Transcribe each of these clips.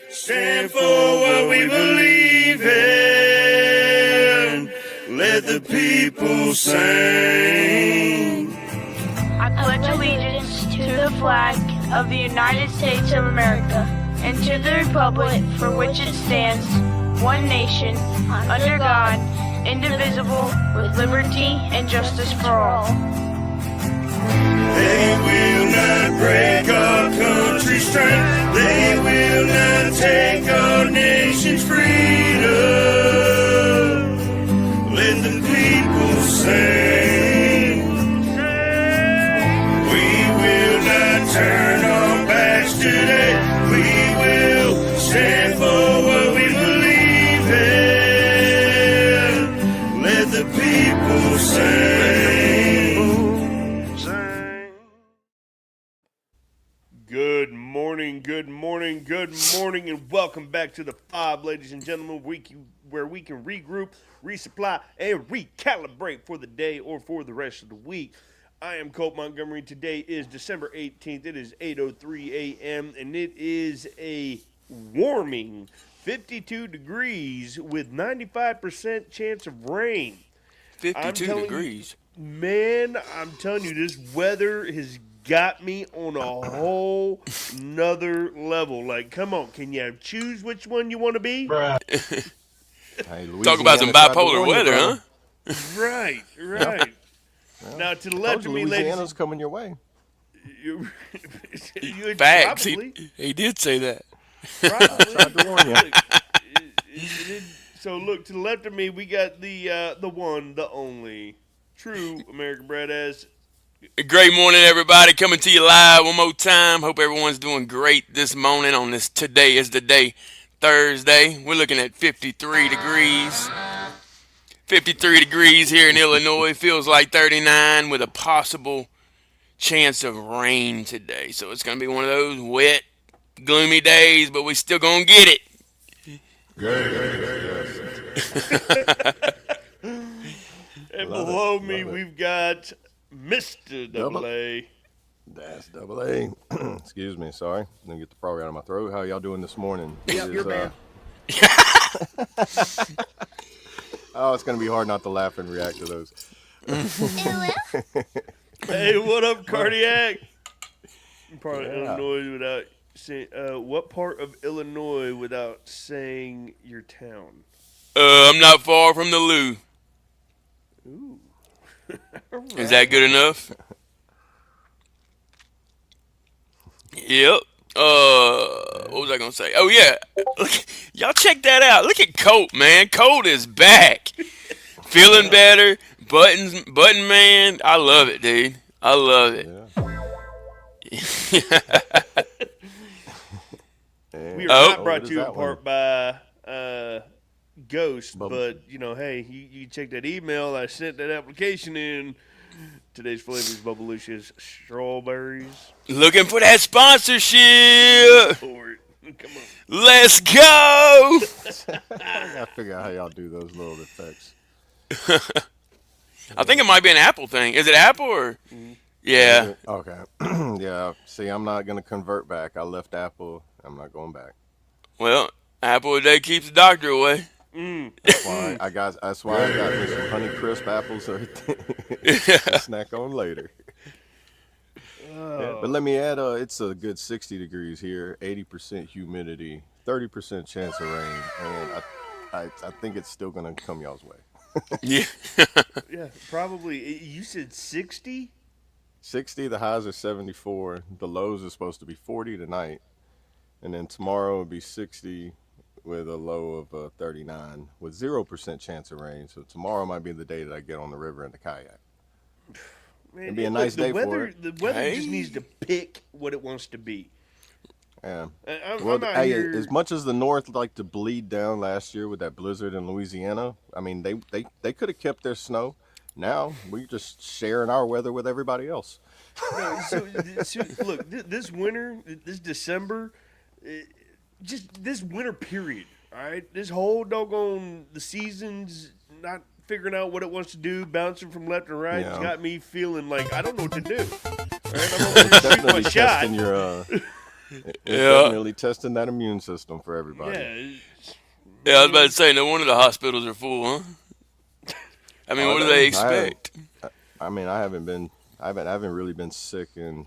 Stand for what we believe in. Let the people sing. I pledge allegiance to the flag of the United States of America and to the republic for which it stands, one nation, under God, indivisible, with liberty and justice for all. They will not break our country's strength. They will not take our nation's freedom. Let the people sing. We will not turn our backs today. We will stand for what we believe in. Let the people sing. Good morning, and welcome back to the F.O.B, ladies and gentlemen, where we can regroup, resupply, and recalibrate for the day or for the rest of the week. I am Colt Montgomery. Today is December 18th. It is 8:03 a.m., and it is a warming 52 degrees with 95% chance of rain. 52 degrees. Man, I'm telling you, this weather has got me on a whole nother level. Like, come on, can you choose which one you want to be? Hey, talk about some bipolar weather, huh? Right. Well, now, to the left of me, Louisiana's coming your way. Facts. He did say that. Probably. Tried to warn you. So, look, to the left of me, we got the one, the only, true American Badass. Great morning, everybody. Coming to you live one more time. Hope everyone's doing great this morning on this Today is the Day, Thursday. We're looking at 53 degrees. 53 degrees here in Illinois. Feels like 39 with a possible chance of rain today. So it's going to be one of those wet, gloomy days, but we still going to get it. And below me, we've got Mr. Double A. That's Double A. Excuse me, sorry. Let me get the frog out of my throat. How y'all doing this morning? Yep, you're bad. Oh, it's going to be hard not to laugh and react to those. Hey, what up, Cardiac? Part of Illinois without saying, what part of Illinois without saying your town? I'm not far from the loo. Ooh. Right. Is that good enough? Yep. What was I gonna say? Oh yeah, look, y'all check that out. Look at Colt, man. Colt is back, feeling better. Button man. I love it, dude. I love it. Yeah. We are not brought to you in part by Ghost, Bubble. but hey, you check that email. I sent that application in. Today's flavor is Bubblicious strawberries. Looking for that sponsorship. Come on. Let's go. I gotta figure out how y'all do those little effects. I think it might be an Apple thing. Is it Apple or? Mm-hmm. Yeah. Okay. Yeah. See, I'm not gonna convert back. I left Apple. I'm not going back. Well, Apple a day keeps the doctor away. That's why I got me some Honey Crisp apples to snack on later. Yeah, but let me add, it's a good 60 degrees here, 80% humidity, 30% chance of rain, and I think it's still gonna come y'all's way. Yeah. Yeah, probably. You said 60? 60. The highs are 74. The lows are supposed to be 40 tonight, and then tomorrow will be 60. With a low of 39 with 0% chance of rain. So tomorrow might be the day that I get on the river in the kayak. Man, it'd be a nice day for it. The weather just needs to pick what it wants to be. Yeah. I'm out here. As much as the North liked to bleed down last year with that blizzard in Louisiana, I mean, they could have kept their snow. Now we're just sharing our weather with everybody else. So look, this winter, this December, just this winter period, all right? This whole doggone the season's not figuring out what it wants to do, bouncing from left and right. Yeah. It's got me feeling like I don't know what to do. All right, I'm It's going to shoot my shot. It's Yeah. definitely testing that immune system for everybody. Yeah, I was about to say, no wonder the hospitals are full, huh? I mean, Are what do they? they expect? I mean, I haven't really been sick in.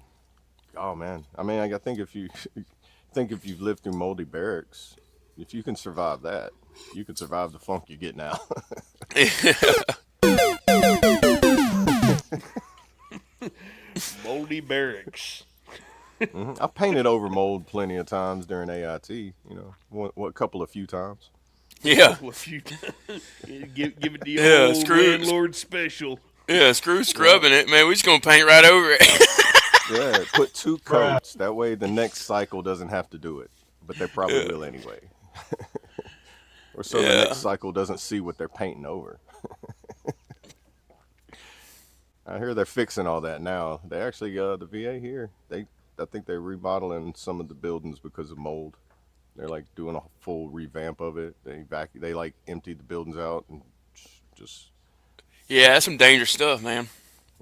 Oh man, I mean, I think if you think if you've lived through moldy barracks, if you can survive that, you can survive the funk you get now. Moldy barracks. I painted over mold plenty of times during AIT. What couple of few times. Yeah. Well, if you give it the Yeah, old landlord special. Yeah, screw Yeah, scrubbing it, man. We're just going to paint right over it. yeah. Put 2 coats. That way, the next cycle doesn't have to do it, but they probably will anyway. Or so the next Yeah. cycle doesn't see what they're painting over. I hear they're fixing all that now. They actually, the VA here, I think they're remodeling some of the buildings because of mold. They're like doing a full revamp of it. They like emptied the buildings out and just Yeah, that's some dangerous stuff, man.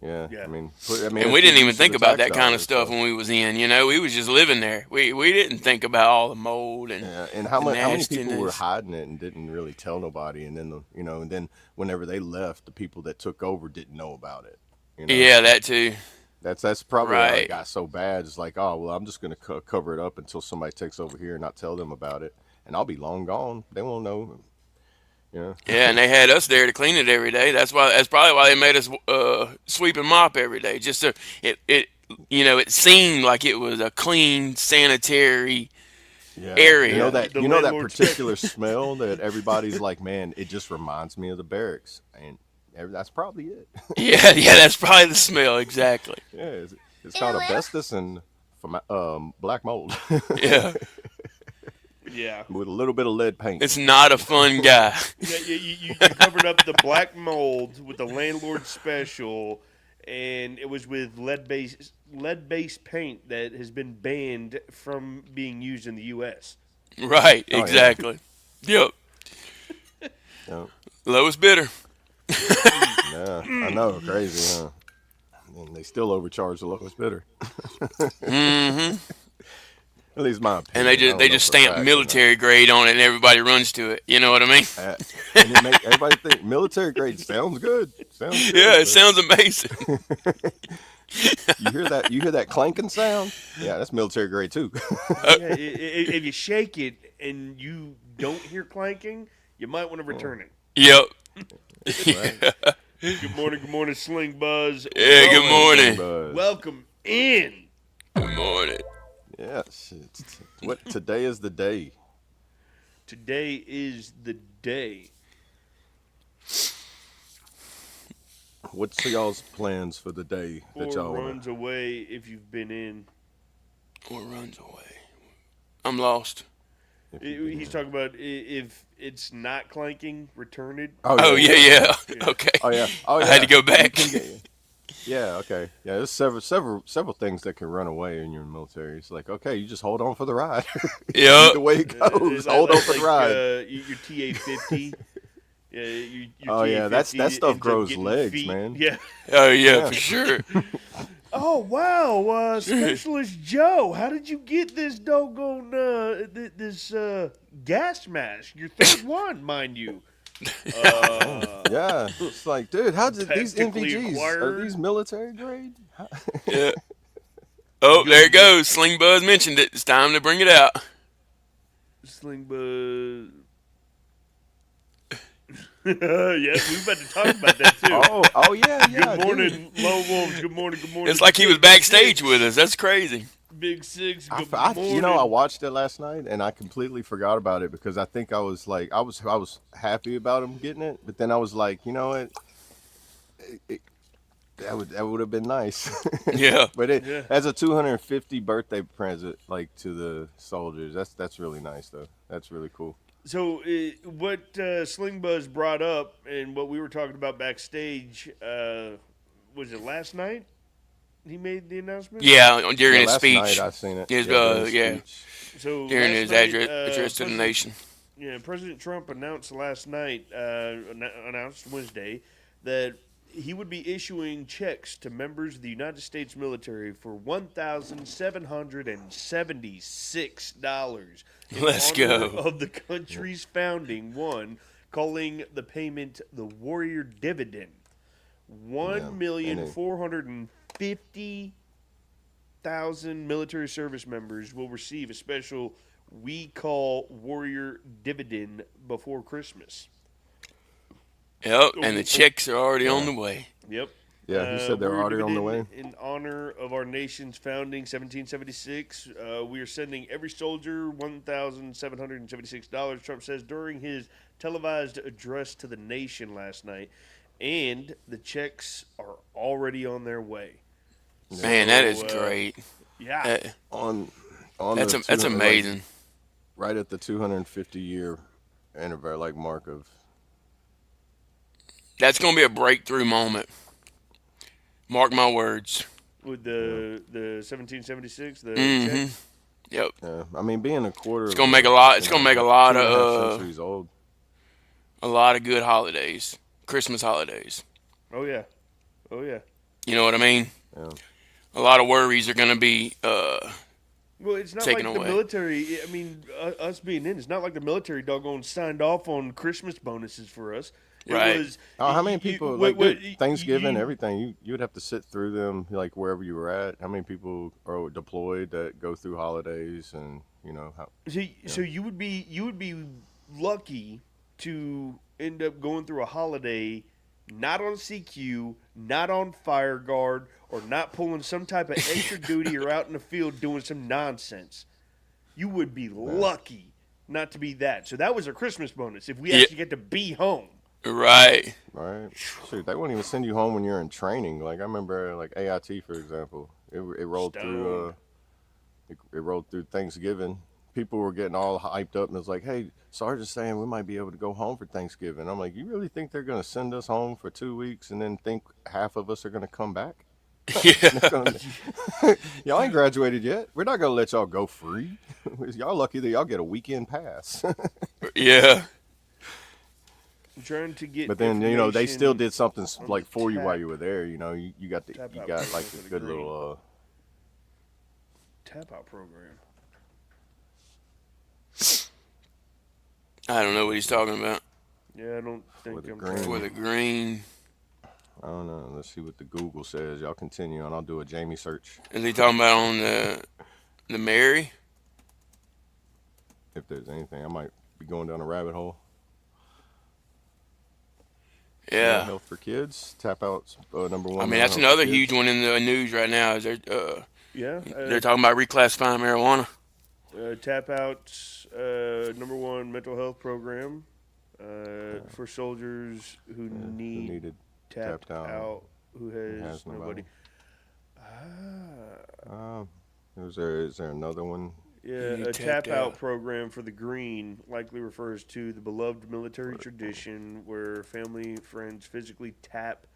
yeah. Yeah. I mean, And we it's didn't good even use of think the about tax that kind of dollars. stuff So when we was in. We was just living there. We didn't think about all the mold and yeah, and the how many people were nastiness. hiding it and didn't really tell nobody, and then and then whenever they left, the people that took over didn't know about it. You know, Yeah, that too. that's probably how it Right. got so bad. It's like, oh well, I'm just gonna cover it up until somebody takes over here and not tell them about it, and I'll be long gone. They won't know. You know. Yeah, and they had us there to clean it every day. That's probably why they made us sweep and mop every day. Just so it seemed like it was a clean, sanitary Yeah, area. The you know that landlord special. particular smell that everybody's like, man, it just reminds me of the barracks, and that's probably it. Yeah, yeah, that's probably the smell exactly. Yeah, it's called asbestos and black mold Yeah, Yeah. with a little bit of lead paint. it's not a fun guy. Yeah, you covered up the black mold with the landlord special, and it was with lead based paint that has been banned from being used in the U.S. Right, Oh yeah, exactly. Yep, yeah, lowest bidder. yeah. I know, crazy, huh? And they still overcharge the lowest bidder. Hmm. At least my And they opinion. I just don't they know just for a stamp fact or not. military grade on it, and everybody runs to it. You know what I mean? And it make everybody think military grade sounds good. Sounds Yeah, good, it sounds amazing. but you hear that? You hear that clanking sound? Yeah, that's military grade too. Yeah, if you shake it and you don't hear clanking, you might want to return it. Yep. Right. Good morning, Sling Buzz. Yeah. Good Morning, Sling morning. Buzz. Welcome in. Good morning. Yes. What today is the day. Today is the day. What's y'all's plans for the day that Or y'all want runs away if you've been in. Or runs away. I'm lost. to? He's talking about if it's not clanking, return it. Oh yeah, yeah. Okay. Oh yeah. Oh yeah. I had to go You back. can yeah. Okay. Yeah. There's several things that can run away in your military. It's like, okay, you just hold on for the ride. Yep. The way it goes, hold on for the ride. Your TA-50. Yeah, your Oh yeah, that TA-50 stuff ends up grows getting legs, feet. man. Yeah. Oh yeah, Yeah. for sure. Oh wow, Specialist Joe, how did you get this doggone this gas mask? Your third one, mind you. Yeah, it's like, dude, how did these Tactically NVGs are acquired. these military grade? Yeah. Oh, there it goes. Sling Buzz mentioned it. It's time to bring it out. Sling Buzz. Yes, we about to talk about that too. Oh yeah, yeah. Good morning, Low Wolves. Good morning, good morning. It's like he was backstage with us. That's crazy. Big Six. Dude. Good morning. I watched it last night and I completely forgot about it because I think I was like, I was happy about him getting it, but then I was like, you know what? That would have been nice. Yeah. But Yeah. as a 250 birthday present, like to the soldiers, that's really nice though. That's really cool. So, what Sling Buzz brought up and what we were talking about backstage, was it last night he made the announcement? Yeah, during Yeah, his last speech. night I seen it. His, during his yeah. speech. So During last his night, address to the President- nation. Yeah, President Trump announced last night, announced Wednesday, that he would be issuing checks to members of the United States military for $1,776 in Let's honor go. of the country's founding, calling the payment the Warrior Dividend. One million and it- 450,000 military service members will receive a special we call Warrior Dividend before Christmas. Yep, and the checks are already on the way. Yep. Yeah, he said they're Warrior already on the way. Dividend in honor of our nation's founding, 1776. We are sending every soldier $1,776, Trump says during his televised address to the nation last night. And the checks are already on their way. Man, that is great. Yeah. On That's the that's 200, amazing. like, right at the 250-year anniversary, like mark of. That's gonna be a breakthrough moment. Mark my words. With the 1776, the Mm-hmm. checks. Yep. I mean, being a quarter. It's gonna make a lot. It's gonna make a lot 2.5 centuries old. a lot of good holidays, Christmas holidays. Oh, yeah. Oh, yeah. You know what I mean? Yeah. A lot of worries are gonna be. Well, it's not Taken like the away. military. I mean, us being in, it's not like the military doggone signed off on Christmas bonuses for us. It Right. was, Oh, how many people like wait, Thanksgiving, you- everything? You would have to sit through them, like wherever you were at. How many people are deployed that go through holidays, and how? So you would be lucky to end up going through a holiday not on CQ, not on fire guard, or not pulling some type of extra duty or out in the field doing some nonsense. You would be lucky not to be that. So that was a Christmas bonus if we Yeah. actually get to be home. Right. Right. Shoot, they won't even send you home when you're in training. Like I remember, like AIT, for example, it rolled through. It rolled through Thanksgiving. People were getting all hyped up, and it was like, "Hey, Sergeant's saying we might be able to go home for Thanksgiving." I'm like, "You really think they're going to send us home for 2 weeks, and then think half of us are going to come back? Yeah. Y'all ain't graduated yet. We're not going to let y'all go free. Y'all lucky that y'all get a weekend pass." Yeah. I'm trying to get. But then they still information did something on like the for you while tap- you were there. You got Tap you out got like for a the good green. little. tap out program. I don't know what he's talking about. Yeah, I don't think the I'm green. trying For the green, I don't know. Let's see what the Google says. Y'all continue, and I'll do a Jamie search is he talking about on the Mary? if there's anything. I might be going down a rabbit hole. Mental Yeah. health for kids. Tap out number one. I mean, mental that's health for another kids. huge one in the news right now. Is Yeah, they're talking about reclassifying marijuana. Tap Out's number one mental health program for soldiers who Who need needed tapped tapped out. out, who has has nobody. nobody. Is there another one? Yeah, need a tapped tap out out. program for the green likely refers to the beloved military tradition where family friends physically tap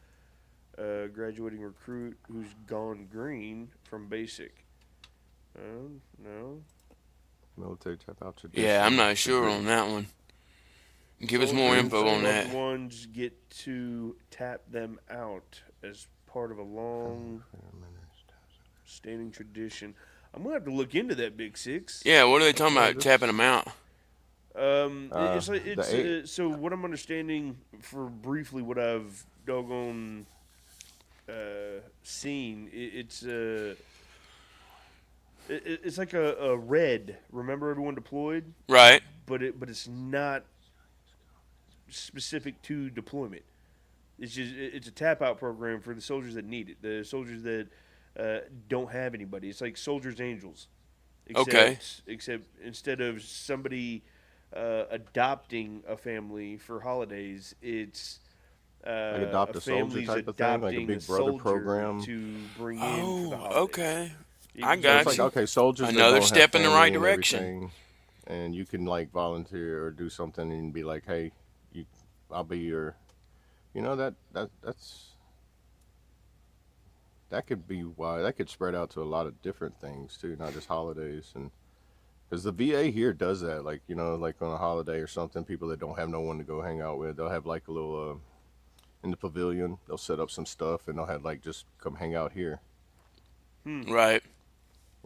a graduating recruit who's gone green from basic. No. Military tap out tradition. Yeah, I'm not sure on that one. Give us more Soldiers info on and that. loved ones get to tap them out as part of a long standing tradition. I'm gonna have to look into that, Big Six. Yeah, what are they talking about? Tapping them out. So what I'm understanding for briefly what I've doggone seen, it's like a red. Remember everyone deployed, Right. but it's not specific to deployment. It's a tap out program for the soldiers that need it. The soldiers that don't have anybody. It's like Soldiers Angels. Okay. Except instead of somebody adopting a family for holidays, it's Like Adopt a Soldier family's type of thing, like a adopting Big Brother soldier program. to bring in for the Oh, holidays. okay. You I can- got It's like, you. okay, soldiers. that Another don't have step in the family right and direction. everything, and you can like volunteer or do something and be like, hey, I'll be your. That could be why that could spread out to a lot of different things too, not just holidays. And because the VA here does that, like like on a holiday or something, people that don't have no one to go hang out with, they'll have like a little in the pavilion. They'll set up some stuff and they'll have like just come hang out here. Right.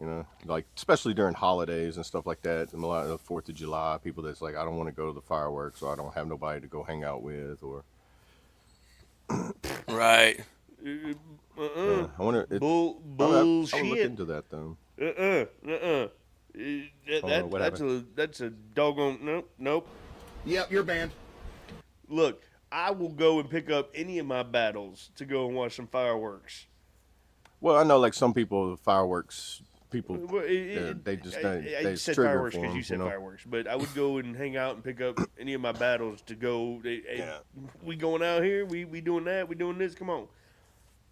You know, like especially during holidays and stuff like that. And a lot of the 4th of July, people that's like, I don't want to go to the fireworks, or I don't have nobody to go hang out with, or Right. I wonder. I would look Bullshit. into that though. What happened? That's a doggone nope. Yep, you're banned. Look, I will go and pick up any of my battles to go and watch some fireworks. Well, I know like some people, fireworks people, Well, they just I they said trigger fireworks for because them, you said you know? fireworks, but I would go and hang out and pick up any of my battles to go. Hey, Yeah. we going out here? We doing that? We doing this? Come on.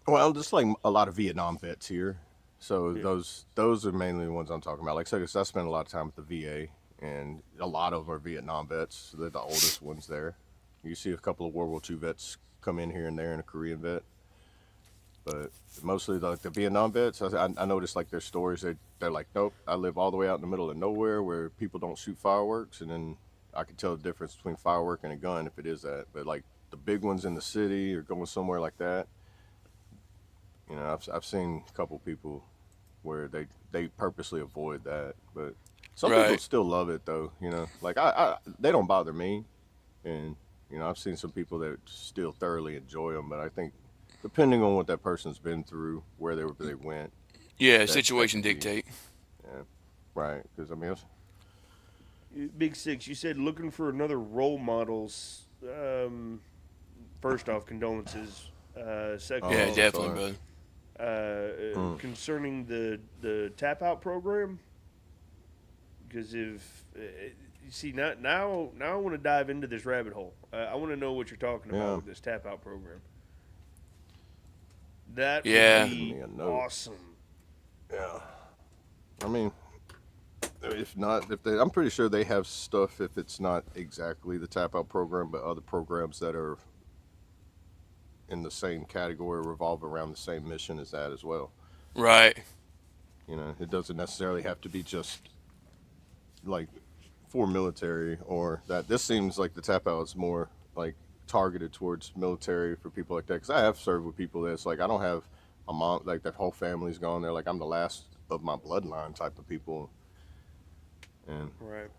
Well, just like a lot of Vietnam vets here, so Yeah. those are mainly the ones I'm talking about. Like, so I spent a lot of time at the VA, and a lot of them are Vietnam vets. They're the oldest ones there. You see a couple of World War II vets come in here and there, and a Korean vet, but mostly the Vietnam vets. I noticed like their stories. They're like, nope, I live all the way out in the middle of nowhere where people don't shoot fireworks, and then I can tell the difference between firework and a gun if it is that. But like the big ones in the city or going somewhere like that. You know, I've seen a couple people where they purposely avoid that, but some people Right. still love it though. You know, like I they don't bother me, and you know I've seen some people that still thoroughly enjoy them. But I think depending on what that person's been through, where they went, Yeah, that situation could be dictate. right. Because I mean, Big Six, you said looking for another role models. First off, condolences. Second Yeah, off, definitely, sorry. brother. concerning the tap out program, because if you see now I want to dive into this rabbit hole. I want to know what you're talking about Yeah. with this tap out program. That Yeah. would Give be me a note. awesome. yeah. I mean, if not, I'm pretty sure they have stuff if it's not exactly the tap out program, but other programs that are in the same category revolve around the same mission as that as well. Right. You know, it doesn't necessarily have to be just like for military or that. This seems like the tap out is more like targeted towards military for people like that. Because I have served with people that's like, I don't have a mom, like their whole family's gone there. Like I'm the last of my bloodline type of people. And Right.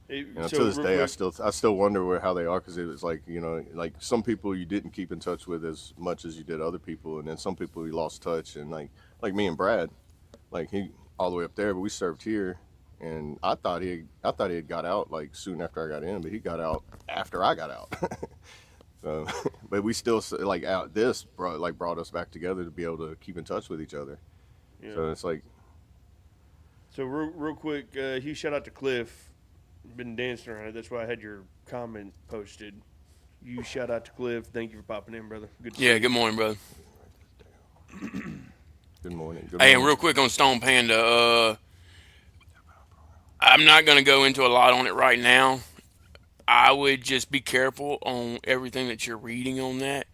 you know, to this day, I still wonder how they are, because it was like, you know, like some people you didn't keep in touch with as much as you did other people, and then some people you lost touch, and like me and Brad, like he all the way up there, but we served here, and I thought he had got out like soon after I got in, but he got out after I got out. So, but we still like out this brought us back together to be able to keep in touch with each other. Yeah. So it's like, So real quick, huge shout out to Cliff. Been dancing around it. That's why I had your comment posted. You shout out to Cliff. Thank you for popping in, brother. Good to see Yeah, you. good morning, brother. good morning. Good Hey, and morning. real quick on Stone Panda, I'm not going to go into a lot on it right now. I would just be careful on everything that you're reading on that.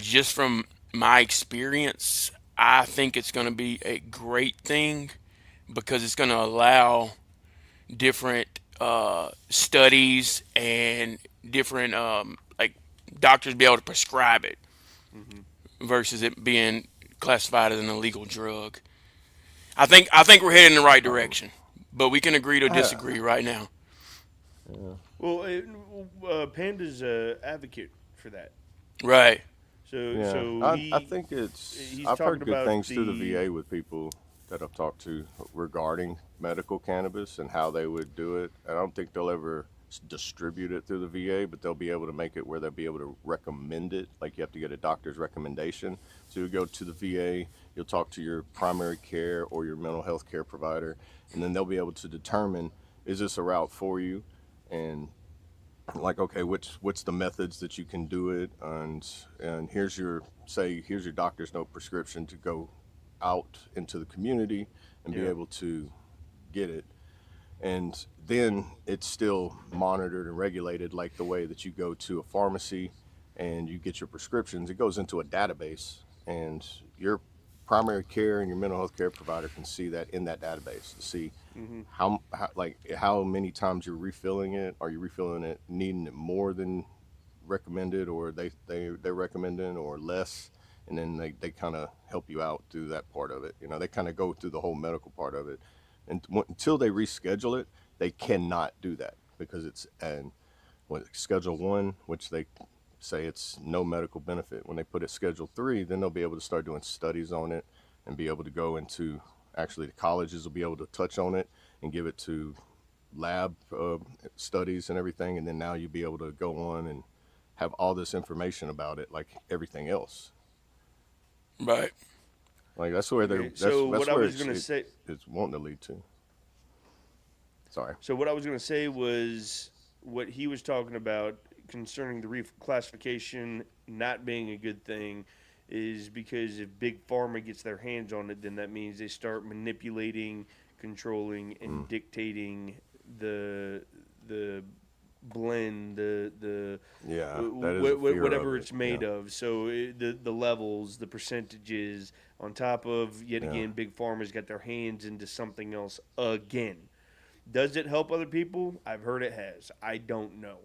Just from my experience, I think it's going to be a great thing because it's going to allow different studies and different like doctors be able to prescribe it versus it being classified as an illegal drug. I think we're heading in the right direction, but we can agree to disagree right now. Well, Panda's advocate for that. Right. So Yeah, so I think he's I've heard talking good about things through the the- VA with people that I've talked to regarding medical cannabis and how they would do it. I don't think they'll ever distribute it through the VA, but they'll be able to make it where they'll be able to recommend it. Like you have to get a doctor's recommendation. So you go to the VA, you'll talk to your primary care or your mental health care provider, and then they'll be able to determine, is this a route for you? And like, okay, what's the methods that you can do it, and here's your doctor's note prescription to go out into the community and be Yeah. able to get it. And then it's still monitored and regulated like the way that you go to a pharmacy and you get your prescriptions. It goes into a database, and your primary care and your mental health care provider can see that in that database to see how many times you're refilling it. Are you refilling it, needing it more than recommended or they're recommending or less, and then they kind of help you out through that part of it. You know, they kind of go through the whole medical part of it, and until they reschedule it, they cannot do that because it's Schedule 1, which they say it's no medical benefit. When they put it Schedule 3, then they'll be able to start doing studies on it and be able to go into, actually the colleges will be able to touch on it and give it to lab studies and everything, and then now you'll be able to go on and have all this information about it like everything else. Right. Like that's where they're. That's, So that's what I where was going to say. it's wanting to lead to. Sorry. So what I was going to say was what he was talking about concerning the reclassification not being a good thing is because if Big Pharma gets their hands on it, then that means they start manipulating, controlling, and dictating the blend, the whatever it's made of. So the levels, the percentages, on top of yet again, Big Pharma's got their hands into something else again. Does it help other people? I've heard it has. I don't know.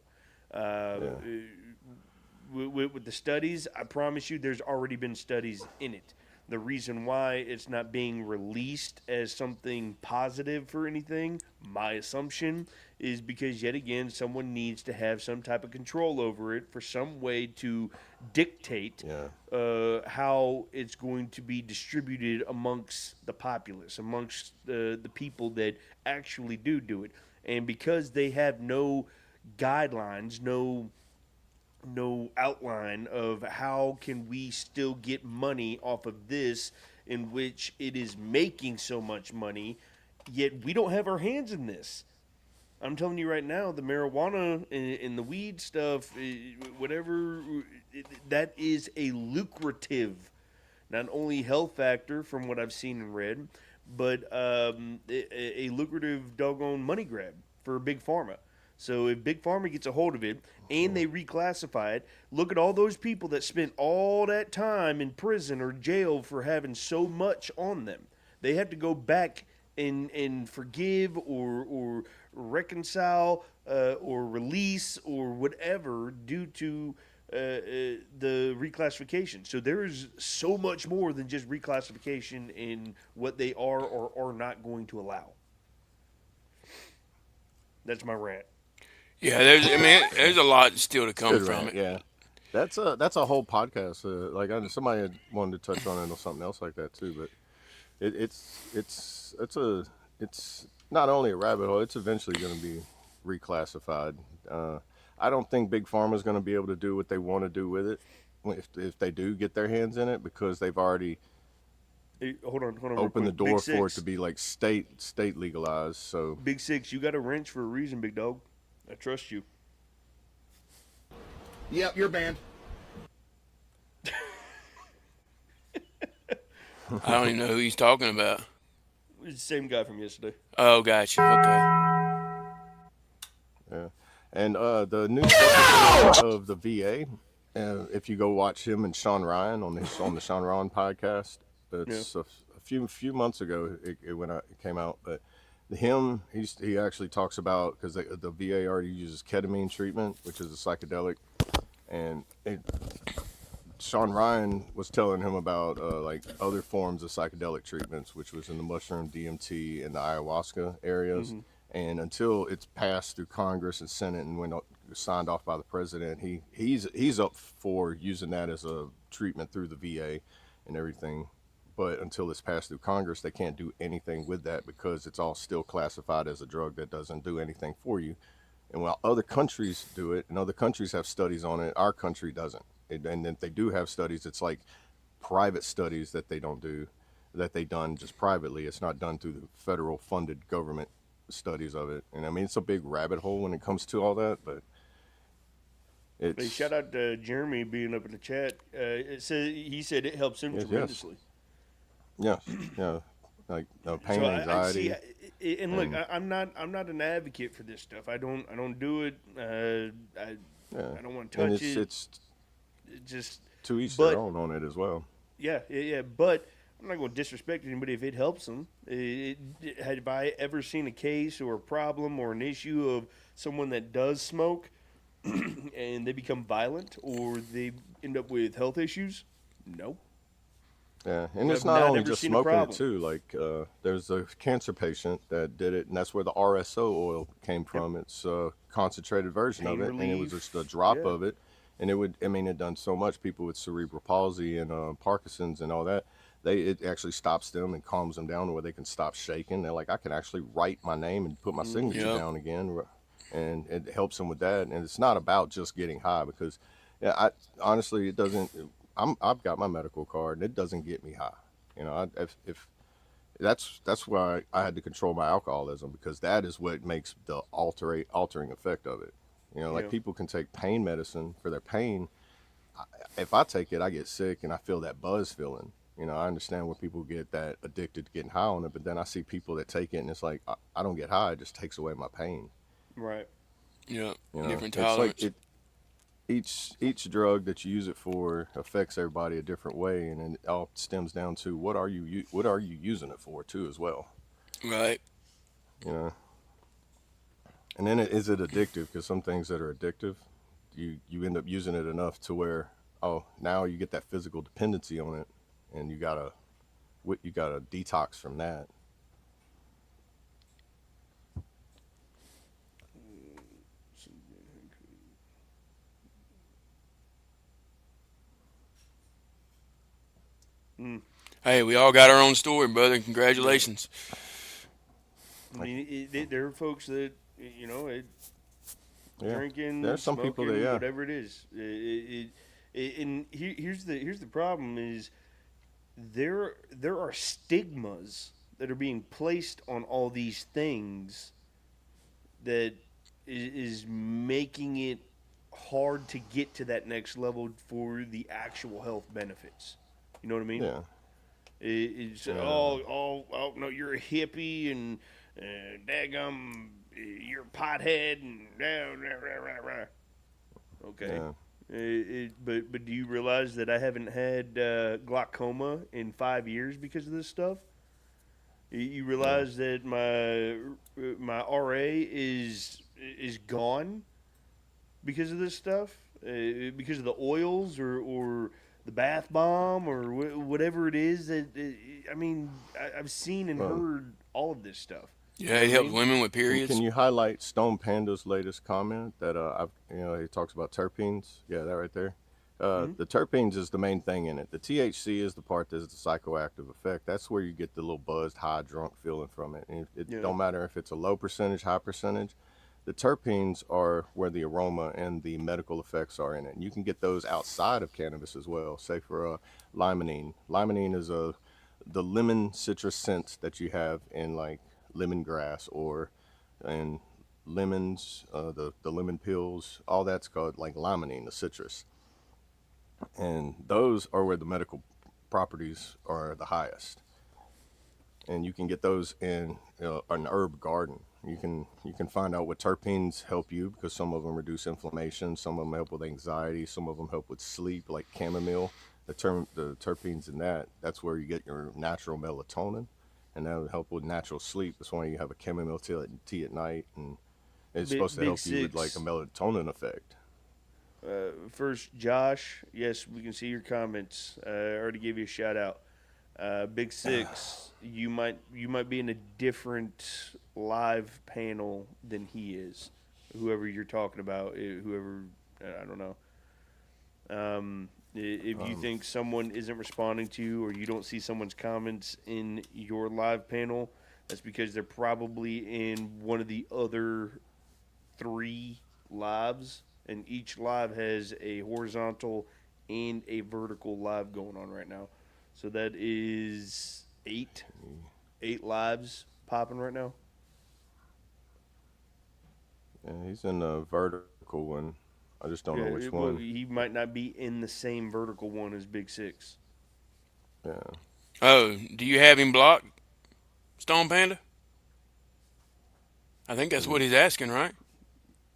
With the studies, I promise you there's already been studies in it. The reason why it's not being released as something positive for anything, my assumption, is because, yet again, someone needs to have some type of control over it for some way to dictate how it's going to be distributed amongst the populace, amongst the people that actually do it. And because they have no guidelines, no outline of how can we still get money off of this in which it is making so much money, yet we don't have our hands in this. I'm telling you right now, the marijuana and the weed stuff, whatever, that is a lucrative, not only health factor from what I've seen and read, but a lucrative doggone money grab for Big Pharma. So if Big Pharma gets a hold of it and they reclassify it, look at all those people that spent all that time in prison or jail for having so much on them. They have to go back and forgive or reconcile or release or whatever due to the reclassification. So there is so much more than just reclassification in what they are or are not going to allow. That's my rant. Yeah, there's a lot still to come from it. Yeah, that's a whole podcast. Like somebody had wanted to touch on it or something else like that too. But it's not only a rabbit hole. It's eventually going to be reclassified. I don't think Big Pharma is going to be able to do what they want to do with it if they do get their hands in it, because they've already hold on. opened the door for it to be like state legalized. So Big Six, you got a wrench for a reason, big dog. I trust you. Yep, you're banned. I don't even know who he's talking about. It's the same guy from yesterday. Oh, gotcha. Okay. yeah, and the new secretary of the VA. If you go watch him and Sean Ryan on the Sean Ryan podcast, it's a few months ago it came out, but. He actually talks about, because the VA already uses ketamine treatment, which is a psychedelic, and Sean Ryan was telling him about like other forms of psychedelic treatments, which was in the mushroom, DMT, and the ayahuasca areas. Mm-hmm. And until it's passed through Congress and Senate and signed off by the president, he's up for using that as a treatment through the VA and everything. But until it's passed through Congress, they can't do anything with that because it's all still classified as a drug that doesn't do anything for you. And while other countries do it, and other countries have studies on it, our country doesn't. And if they do have studies, it's like private studies that they don't do, that they done just privately. It's not done through the federal funded government studies of it. And I mean, it's a big rabbit hole when it comes to all that, but it's... Hey, shout out to Jeremy being up in the chat. He said it helps him tremendously. Yeah, like pain, anxiety. And look, I'm not an advocate for this stuff. I don't do it. I don't want to touch it. It's just to each their own on it as well. Yeah. But I'm not going to disrespect anybody if it helps them. Have I ever seen a case or a problem or an issue of someone that does smoke and they become violent or they end up with health issues? No. Yeah, and it's I've not not only ever just seen a smoking it problem. too. Like there's a cancer patient that did it, and that's where the RSO oil came Yep. from. It's a concentrated version of Pain it, and it was just a relief. drop Yeah. of it, and it would. I mean, it done so much. People with cerebral palsy and Parkinson's and all that. It actually stops them and calms them down where they can stop shaking. They're like, I can actually write my name and put my signature Yep. down again, and it helps them with that. And it's not about just getting high because, yeah, I honestly it doesn't. I've got my medical card and it doesn't get me high. If that's why I had to control my alcoholism because that is what makes the altering effect of it. Like Yeah. people can take pain medicine for their pain. If I take it, I get sick and I feel that buzz feeling. I understand where people get that addicted to getting high on it, but then I see people that take it and it's like I don't get high; it just takes away my pain. Right. Yep. Different It's like tolerance. each drug that you use it for affects everybody a different way, and it all stems down to what are you using it for too as well. Right. You know, and then is it addictive? Because some things that are addictive, you end up using it enough to where now you get that physical dependency on it, and you gotta detox from that. Mm. Hey, we all got our own story, brother. Yeah. Congratulations. I Like mean, there are folks that yeah, drinking, there's some people that smoking, yeah whatever it is. And here's the problem is there are stigmas that are being placed on all these things that is making it hard to get to that next level for the actual health benefits. You know what I mean? yeah It's yeah. oh no, you're a hippie and daggum, you're a pothead and rah, rah, rah. Okay. Yeah. But do you realize that I haven't had glaucoma in 5 years because of this stuff? You Yeah. realize that my RA is gone because of this stuff, because of the oils or the bath bomb or whatever it is that I mean I've seen and Um, heard all of this stuff. You Yeah, know what it I helps mean? women with can periods. you highlight Stone Panda's latest comment that he talks about terpenes? Yeah, that right there. Hmm. The terpenes is the main thing in it. The THC is the part that's the psychoactive effect. That's where you get the little buzzed, high, drunk feeling from it. And it Yeah. don't matter if it's a low percentage, high percentage. The terpenes are where the aroma and the medical effects are in it. And you can get those outside of cannabis as well. Say for limonene. Limonene is the lemon citrus scent that you have in like lemongrass or in lemons, the lemon pills, all that's called like limonene, the citrus, and those are where the medical properties are the highest. And you can get those in an herb garden. You can find out what terpenes help you because some of them reduce inflammation, some of them help with anxiety, some of them help with sleep, like chamomile. The terpenes in that's where you get your natural melatonin, and that would help with natural sleep. That's why you have a chamomile tea at night, and it's supposed to Big help you with like a Six. melatonin effect. First, Josh. Yes, we can see your comments. I already gave you a shout out. Big Six. You might be in a different live panel than he is. Whoever you're talking about, whoever I don't know. If you Um, think someone isn't responding to you or you don't see someone's comments in your live panel, that's because they're probably in one of the other three lives, and each live has a horizontal and a vertical live going on right now. So that is eight lives popping right now. yeah, he's in the vertical one. I just don't Yeah, know which well, one. he might not be in the same vertical one as Big Six. Yeah. Oh, do you have him blocked, Stone Panda? I think that's what Mm. he's asking, right?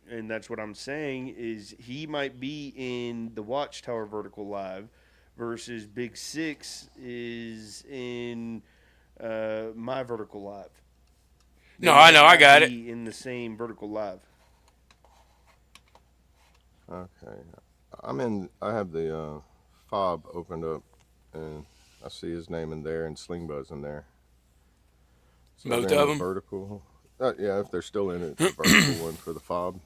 And that's what I'm saying is he might be in the Watchtower vertical live versus Big Six is in my vertical live. They No, I might know, I not got it. be in the same vertical live. Okay. I have the F.O.B opened up, and I see his name in there and Sling Buzz in there. So Both they're in of the them. vertical. Yeah, if they're still in it, the vertical one for the F.O.B.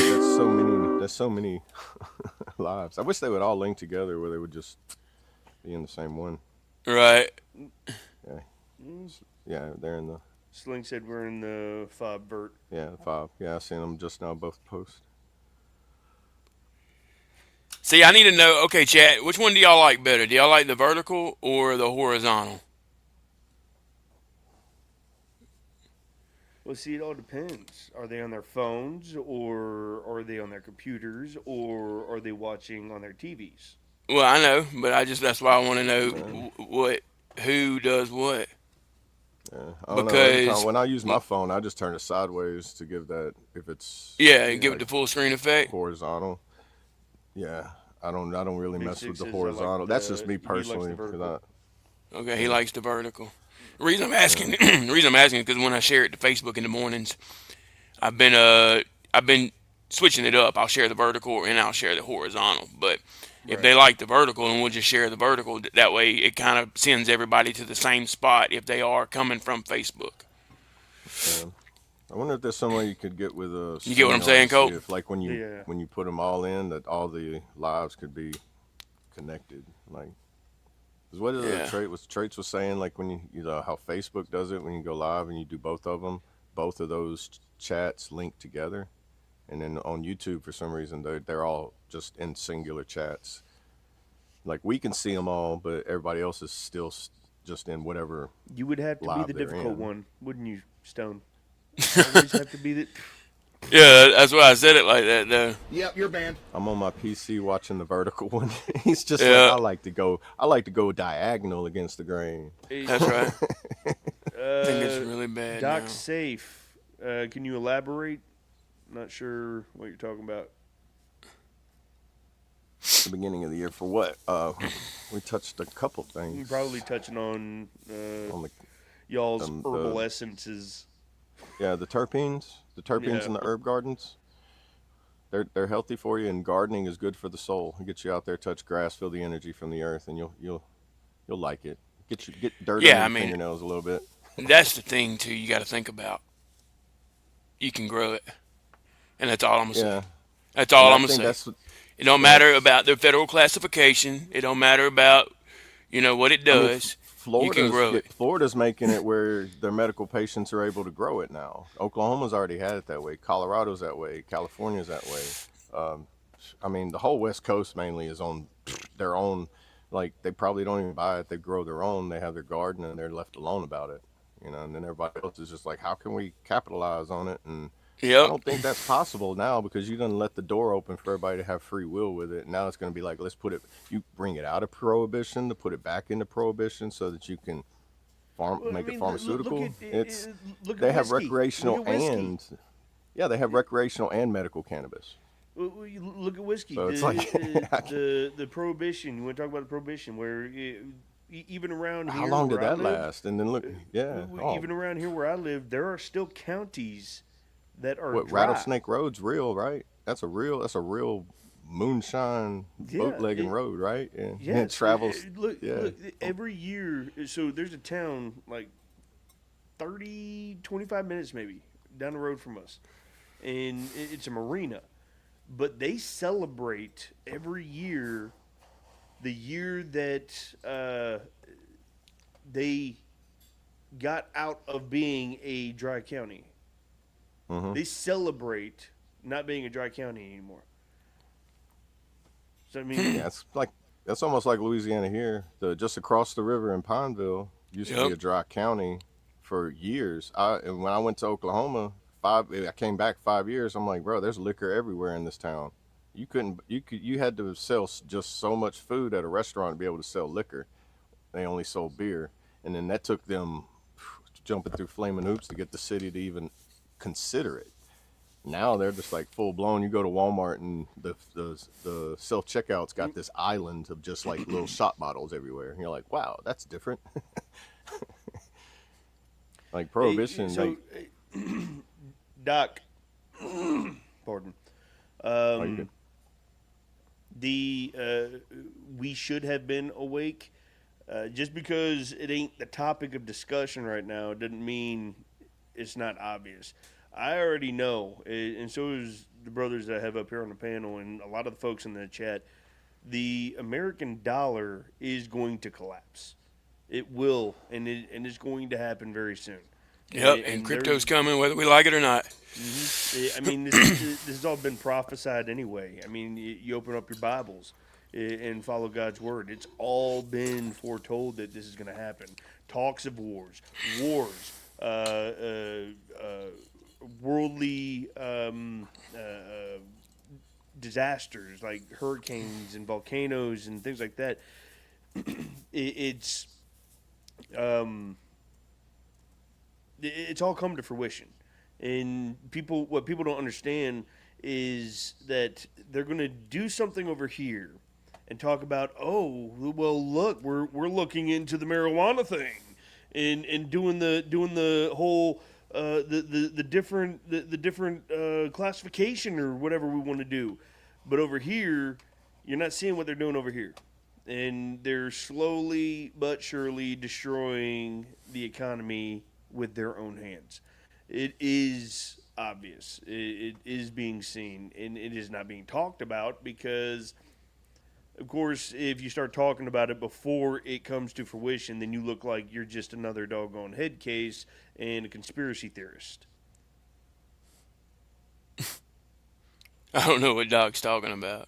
That's so many. That's so many lives. I wish they would all link together where they would just be in the same one. Right. Yeah, yeah, they're in the Sling said we're in the F.O.B vert. yeah the F.O.B. Yeah, I seen them just now both post. See, I need to know. Okay, chat. Which one do y'all like better? Do y'all like the vertical or the horizontal? Well, see, it all depends. Are they on their phones, or are they on their computers, or are they watching on their TVs? Well, I know, but that's why I want to know Yeah, who does what. yeah. I don't know. Every time Because when I use my phone, I just turn it sideways to give that if it's yeah, give it like the full screen effect. horizontal. Yeah, I don't really Big mess with Six the says I like horizontal. That's just me he likes the personally vertical. because Okay, he yeah, likes the vertical. The reason I'm asking, yeah, the reason I'm asking is because when I share it to Facebook in the mornings, I've been switching it up. I'll share the vertical and I'll share the horizontal. But if Right. they like the vertical, and we'll just share the vertical. That way, it kind of sends everybody to the same spot if they are coming from Facebook. yeah. I wonder if there's some way you could get with a You get what I'm StreamYard to saying, see Colt? if, like, Yeah. when you put them all in, that all the lives could be connected. Like, 'cause what is the Yeah. trait? Was Traits was saying like when you know how Facebook does it when you go live and you do both of them, both of those chats link together, and then on YouTube for some reason they're all just in singular chats. Like we can see them all, but everybody else is still just in whatever You would have to be the live they're difficult in. one, wouldn't you, Stone? Always have to be the. Yeah, that's why I said it like that, though. Yep, you're banned. I'm on my PC watching the vertical one. He's just like Yeah, I like to go diagonal against the grain. Hey, that's right. I think it's uh, really bad Doc now. Safe. Can you elaborate? Not sure what you're talking about. The beginning of the year for what? We touched a couple You're things probably touching on on y'all's the herbal essences. yeah the terpenes Yeah. in the herb gardens. They're healthy for you, and gardening is good for the soul. It gets you out there, touch grass, feel the energy from the earth, and you'll like it. Get dirt under Yeah, I your mean, fingernails a little bit. that's the thing, too, you got to think about. You can grow it. And that's all I'm going to say. Yeah, That's and all I I'm going to think say. It don't matter that's about the federal classification. It don't matter about, what it I mean, does. You can grow it. Florida's making it where their medical patients are able to grow it now. Oklahoma's already had it that way. Colorado's that way. California's that way. Um, I mean, the whole West Coast mainly is on their own. Like they probably don't even buy it; they grow their own. They have their garden, and they're left alone about it. And then everybody else is just like, how can we capitalize on it? And I Yep. don't think that's possible now because you done let the door open for everybody to have free will with it. Now it's going to be like, let's put it, you bring it out of prohibition to put it back into prohibition so that you can Well, I make it mean, look pharmaceutical. at look at They have whiskey. Look recreational at whiskey. and, yeah, they have recreational and medical cannabis. Well, you look at whiskey. So it's like, The prohibition. You want to talk about the prohibition where even around how here long where did I that live, last? And then look, yeah, oh, even around here where I live, there are still counties that are what dry. Rattlesnake Road's real, right? That's a real moonshine Yeah, bootlegging road, right? And it yes. travels, Look, yeah. look, every year. So there's a town like 25 minutes maybe down the road from us, and it's a marina. But they celebrate every year the year that they got out of being a dry county. Hmm. They celebrate not being a dry county anymore. So I mean, Yeah, it's like that's almost like Louisiana here. Just across the river in Pineville used to be Yep. a dry county for years. And when I went to Oklahoma, I came back 5 years. I'm like, bro, there's liquor everywhere in this town. You had to sell just so much food at a restaurant to be able to sell liquor. They only sold beer, and then that took them jumping through flaming hoops to get the city to even consider it. Now they're just like full blown. You go to Walmart and the self checkout's got this island of just like little shot bottles everywhere. And you're like, wow, that's different. Like prohibition, so like Doc, pardon. Oh, you good? We should have been awake. Just because it ain't the topic of discussion right now doesn't mean it's not obvious. I already know, and so is the brothers that I have up here on the panel, and a lot of the folks in the chat. The American dollar is going to collapse. It will, and it's going to happen very soon. Yep, and crypto's coming whether we like it or not. I mean, this has all been prophesied anyway. I mean, you open up your Bibles and follow God's word. It's all been foretold that this is going to happen. Talks of wars, worldly disasters like hurricanes and volcanoes and things like that. It's all come to fruition. And what people don't understand is that they're going to do something over here and talk about, oh, well, look, we're looking into the marijuana thing and doing the whole the different classification or whatever we want to do. But over here, you're not seeing what they're doing over here. And they're slowly but surely destroying the economy with their own hands. It is obvious. It is being seen, and it is not being talked about because, of course, if you start talking about it before it comes to fruition, then you look like you're just another doggone head case and a conspiracy theorist. I don't know what Doc's talking about.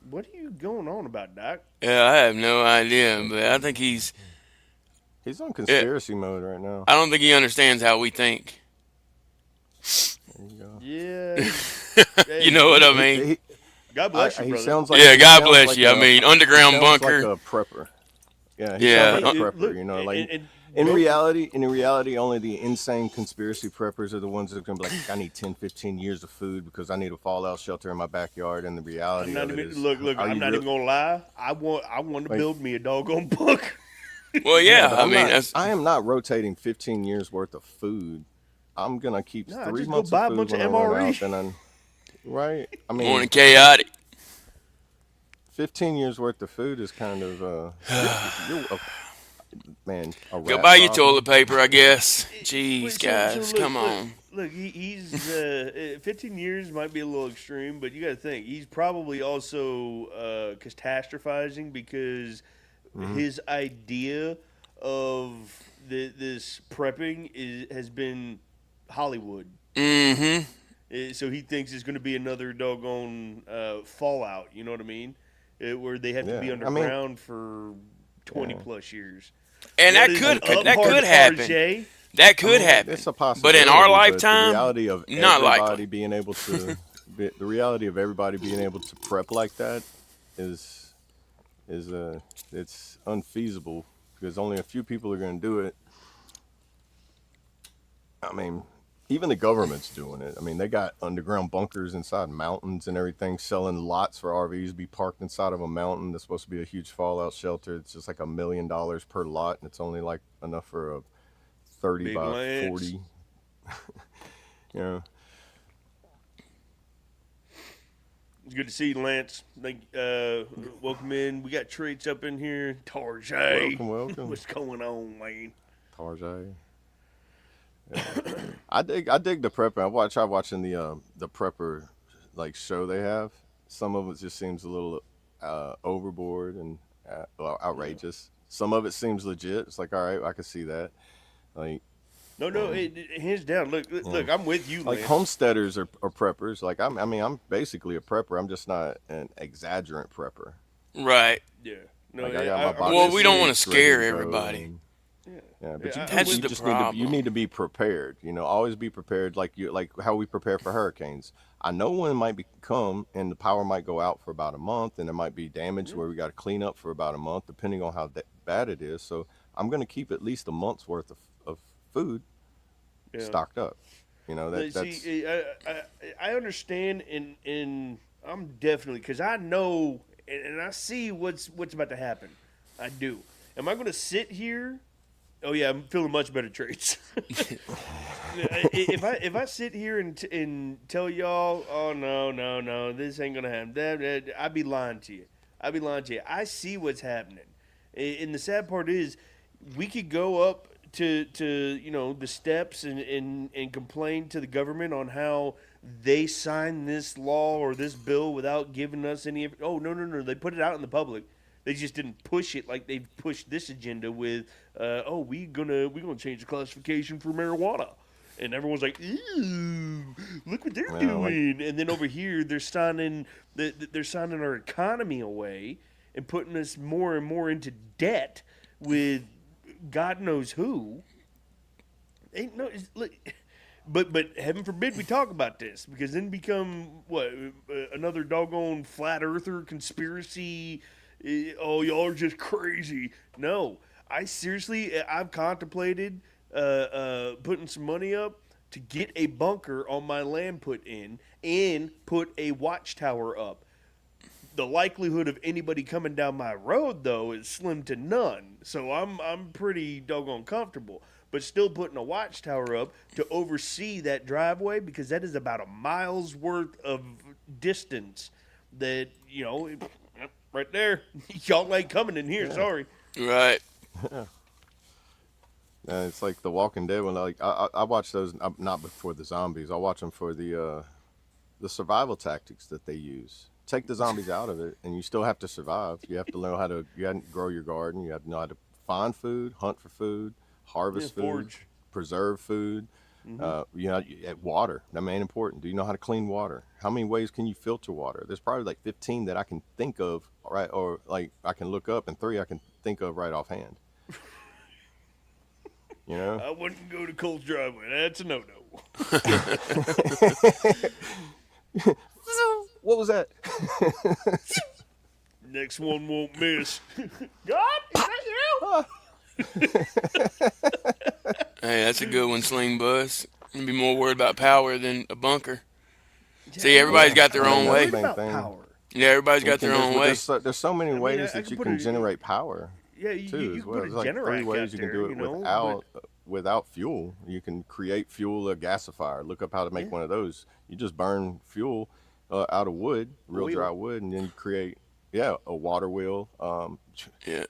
What are you going on about, Doc? Yeah, I have no idea, but I think he's on conspiracy mode right now. I don't think he understands how we think. There you go. Yeah. Hey, You know what I mean? God bless you, He brother. sounds like Yeah, he God sounds bless like you. I mean, underground sounds bunker. like a prepper. Yeah, Yeah. sounds like a Hey, prepper. look, You know, like and in reality, only the insane conspiracy preppers are the ones that are gonna be like, I need 10, 15 years of food because I need a fallout shelter in my backyard. And the reality I'm not of it even, is, look. are I'm you not even gonna lie. I want to Like- build me a doggone bunker. Well, yeah, but I mean, I am not rotating 15 years worth of food. I'm gonna keep No, 3 just go months buy a of food bunch when of I run MRE. out. Then right. I mean, more than chaotic. 15 years worth of food is kind of man. A Go rat buy your problem. toilet paper, I guess. Wait, Jeez, so guys, look, come on. Look, he's 15 years might be a little extreme, but you got to think he's probably also catastrophizing because his idea of this prepping has been Hollywood. Mm-hmm. So he thinks it's going to be another doggone Fallout. You know what I mean? Where they have to be Yeah, I mean- underground for 20 plus years. And What that is could up, happen. RJ? That could happen. It's a possibility. But in our the lifetime, reality of not everybody likely. being able to, the reality of everybody being able to prep like that is it's unfeasible because only a few people are going to do it. I mean, even the government's doing it. I mean, they got underground bunkers inside mountains and everything, selling lots for RVs to be parked inside of a mountain. That's supposed to be a huge fallout shelter. It's just like $1 million per lot, and it's only like enough for a 30 Big by Lance. 40. You know, It's good to see you, Lance. Welcome in. We got traits up in here. Tarjay. welcome. What's going on, man? Tarjay. Yeah. I dig the prepper. I try watching the prepper like show they have. Some of it just seems a little overboard and outrageous. Some of it seems legit. It's like, all right, I can see that. Like, No, hands down. Look, I'm with you, like Lance. homesteaders are preppers. Like I'm basically a prepper. I'm just not an exaggerant prepper. Right. Yeah. No, Like I got my box Well, of we don't wanna snakes ready scare to go everybody. and- Yeah, but Yeah, you, That's you the just problem. you need to be prepared. You know, always be prepared. Like how we prepare for hurricanes. I know when it might come and the power might go out for about a month, and there might be damage where we got to clean up for about a month, depending on how bad it is. So I'm going to keep at least a month's worth of food stocked up. You know that's. See, I understand, and I'm definitely because I know and I see what's about to happen. I do. Am I going to sit here Oh yeah, I'm feeling much better traits. if I sit here and tell y'all, oh no, this ain't gonna happen, I'd be lying to you. I'd be lying to you. I see what's happening, and the sad part is, we could go up to the steps and complain to the government on how they signed this law or this bill without giving us any. Oh no, they put it out in the public. They just didn't push it like they've pushed this agenda with, we gonna change the classification for marijuana, and everyone's like, ew, look what they're doing. And then over here, they're signing our economy away and putting us more and more into debt with God knows who. Ain't no, look, but heaven forbid we talk about this, because then become what, another doggone flat earther conspiracy. Oh, y'all are just crazy. No, I've contemplated putting some money up to get a bunker on my land put in and put a watchtower up. The likelihood of anybody coming down my road, though, is slim to none. So I'm pretty doggone comfortable. But still putting a watchtower up to oversee that driveway, because that is about a mile's worth of distance that, right there. Y'all ain't coming in here, sorry. Right. It's like The Walking Dead. When I watch those, not before the zombies. I watch them for the survival tactics that they use. Take the zombies out of it, and you still have to survive. You have to learn how to grow your garden. You have to know how to find food, hunt for food, harvest food, forage. preserve food. Water. That main important. Do you know how to clean water? How many ways can you filter water? There's probably like 15 that I can think of, right? Or like I can look up, and 3 I can think of right offhand. I wouldn't go to Cole's driveway. That's a no-no. What was that? Next one won't miss. God, is that you? Hey, that's a good one, Sling Buzz. You'd be more worried about power than a bunker. See, everybody's got their own way. About power. Yeah, everybody's got their own way. There's so many ways that you can generate power. Yeah, you well. can There's put a like 3 Generac ways out you can there, do it without fuel. You can create fuel, a gasifier. Look up how to make one of those. You just burn fuel out of wood, real dry wood, and then you create a water wheel.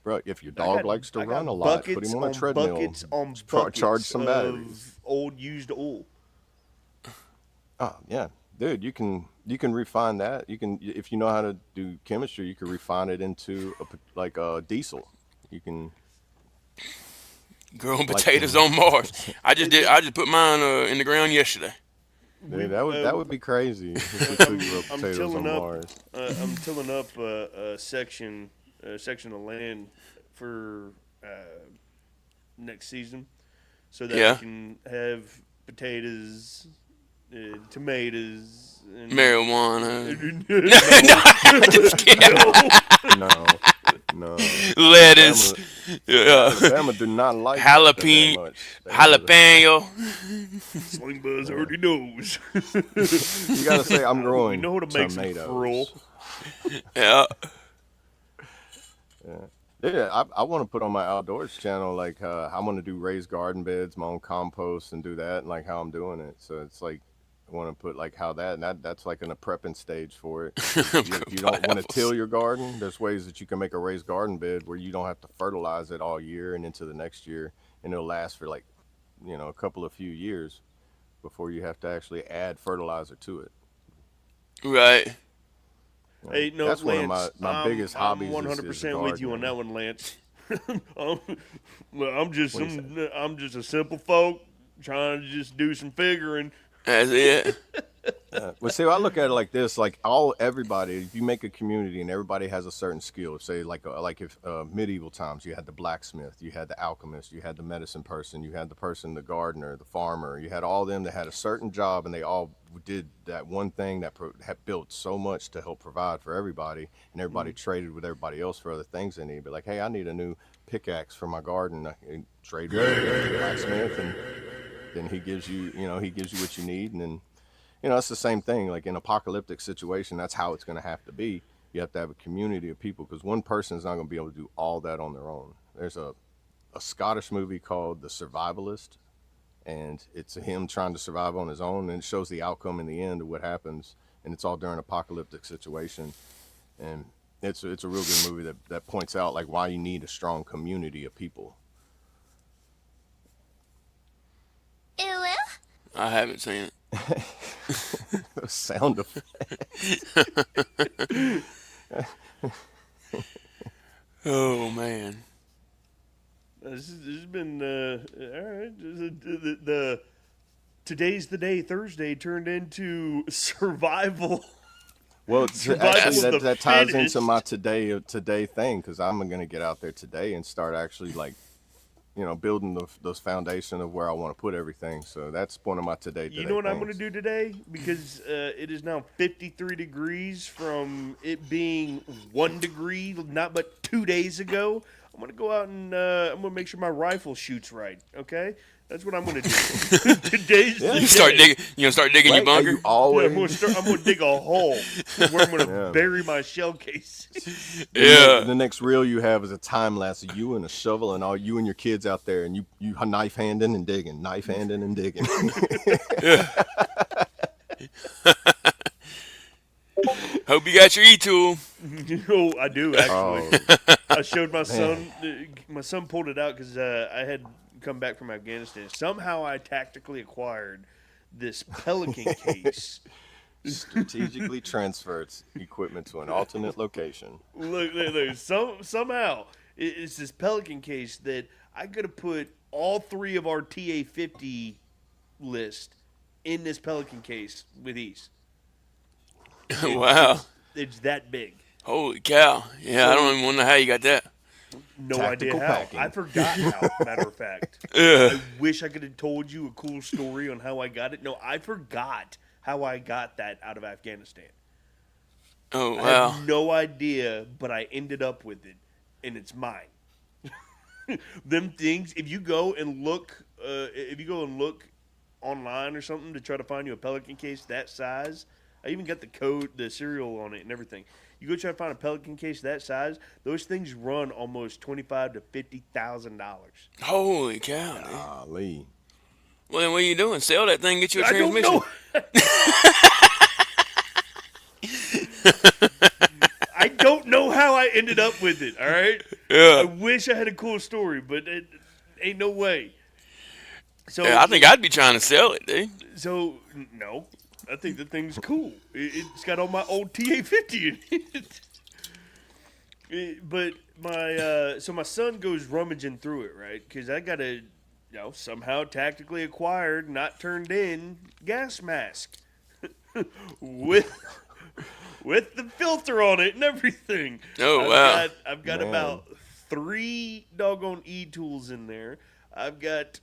Bro, if your dog likes to run a lot, put him on a treadmill. Buckets on buckets charge some batteries. Of old used oil. Oh yeah, dude, you can refine that. You can, if you know how to do chemistry, you can refine it into a diesel. You can growing potatoes on Mars. I just put mine in the ground yesterday. Dude, that would be crazy. If we could grow potatoes on Mars. I'm tilling up a section of land for next season, so that we can have potatoes, tomatoes, and marijuana. no, just kidding. No. Lettuce. Alabama do not like jalapeno. Sling Buzz already knows. You gotta say I'm growing. We know how to make some tomatoes. Yeah. Yeah, I want to put on my outdoors channel, like I want to do raised garden beds, my own compost, and do that, and like how I'm doing it. So it's like I want to put like how that's like in a prepping stage for it. If you don't want to till your garden, there's ways that you can make a raised garden bed where you don't have to fertilize it all year and into the next year, and it'll last for like a few years before you have to actually add fertilizer to it. Right. Hey, no, that's Lance, one of my biggest hobbies. I'm 100% with you on that one, Lance. I'm just a simple folk trying to just do some figuring. That's it. Well, see, I look at it like this: like everybody, if you make a community and everybody has a certain skill, say like if medieval times, you had the blacksmith, you had the alchemist, you had the medicine person, you had the gardener, the farmer, you had all them that had a certain job, and they all did that one thing that had built so much to help provide for everybody, and everybody traded with everybody else for other things they need. But like, hey, I need a new pickaxe for my garden. I can trade with the blacksmith, and then he gives you what you need, and then it's the same thing. Like in apocalyptic situation, that's how it's going to have to be. You have to have a community of people, because one person is not going to be able to do all that on their own. There's a Scottish movie called The Survivalist, and it's him trying to survive on his own, and it shows the outcome in the end of what happens, and it's all during an apocalyptic situation, and it's a real good movie that points out like why you need a strong community of people. I haven't seen it. Sound effect. Oh man. This has been all right. The today's the day. Thursday turned into survival. Well, Survival actually, of the that ties fittest. into my today thing, because I'm gonna get out there today and start actually like, building those foundation of where I want to put everything. So that's one of my today. You know what I'm things. going to do today? Because it is now 53 degrees from it being 1 degree not but 2 days ago. I'm going to go out and I'm going to make sure my rifle shoots right, okay? That's what I'm going to do. Today's the You day. start digging. You gonna start digging your Right? bunker? You always I'm going to dig a hole where I'm going to Yeah. bury my shell case. Yeah. The next reel you have is a time lapse of you and a shovel and all you and your kids out there, and you knife handing and digging, knife handing and digging. Hope you got your e-tool. Oh, I do actually. Oh, I showed my son. My son pulled it out because I had come back from Afghanistan. Somehow I tactically acquired this Pelican case. strategically transferred equipment to an alternate location. Look. Somehow it's this Pelican case that I could have put all 3 of our TA-50 list in this Pelican case with ease. Wow. It's that big. Holy cow. Yeah, I don't even want to know how you got that. No Tactical idea how. packing. I forgot how, matter of fact. Yeah. I wish I could have told you a cool story on how I got it. No, I forgot how I got that out of Afghanistan. Oh I wow. have no idea, but I ended up with it, and it's mine. Them things, if you go and look online or something to try to find you a Pelican case that size, I even got the code, the serial on it, and everything. You go try to find a Pelican case that size; those things run almost $25,000 to $50,000. Holy cow. Dude. Golly. Well, then what are you doing? Sell that thing, get you a I don't transmission. know. I don't know how I ended up with it. All right. I Yeah. wish I had a cool story, but it ain't no way. So Yeah, I think I'd be trying to sell it, dude. So no, I think the thing's cool. It's got all my old TA-50 in it. But my son goes rummaging through it, right? Because I got a somehow tactically acquired, not turned in gas mask with the filter on it and everything. Oh, wow. I've got Man. about 3 doggone e-tools in there. I've got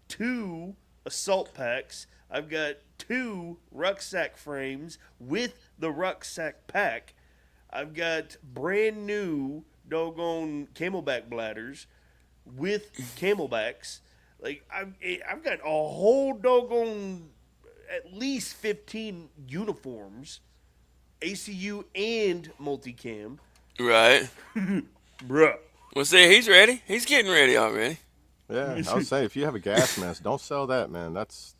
2 assault packs. I've got 2 rucksack frames with the rucksack pack. I've got brand new doggone camelback bladders with camelbacks. Like I've got a whole doggone at least 15 uniforms, ACU and multicam. Right. Bruh. Well, see, he's ready. He's getting ready already. Yeah, I would say if you have a gas mask, don't sell that, man. That's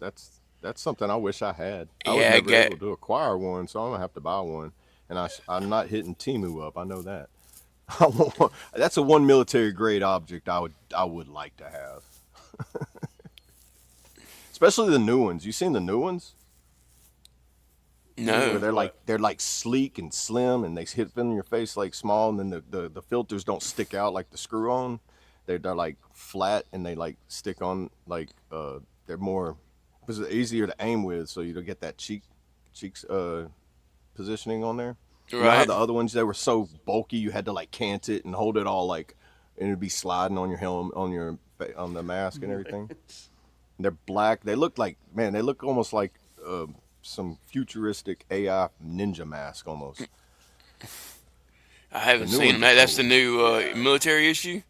something I wish I had. I was Yeah, never able to acquire one, so I'm gonna have to buy one. And I'm not hitting Temu up. I know that. That's a one military grade object I would like to have. Especially the new ones. You seen the new ones? Where No. they're like sleek and slim, and they fit in your face like small, and then the filters don't stick out like the screw on. They're like flat, and they like stick on like they're more because it's easier to aim with, so you don't get that cheeks positioning on there. You know how Right. the other ones, they were so bulky you had to like cant it and hold it all like, and it'd be sliding on your helm, on the mask and everything. And they're black. They look like, man, they look almost like some futuristic AI ninja mask almost. I haven't The new seen ones that. are That's cool. the new military issue.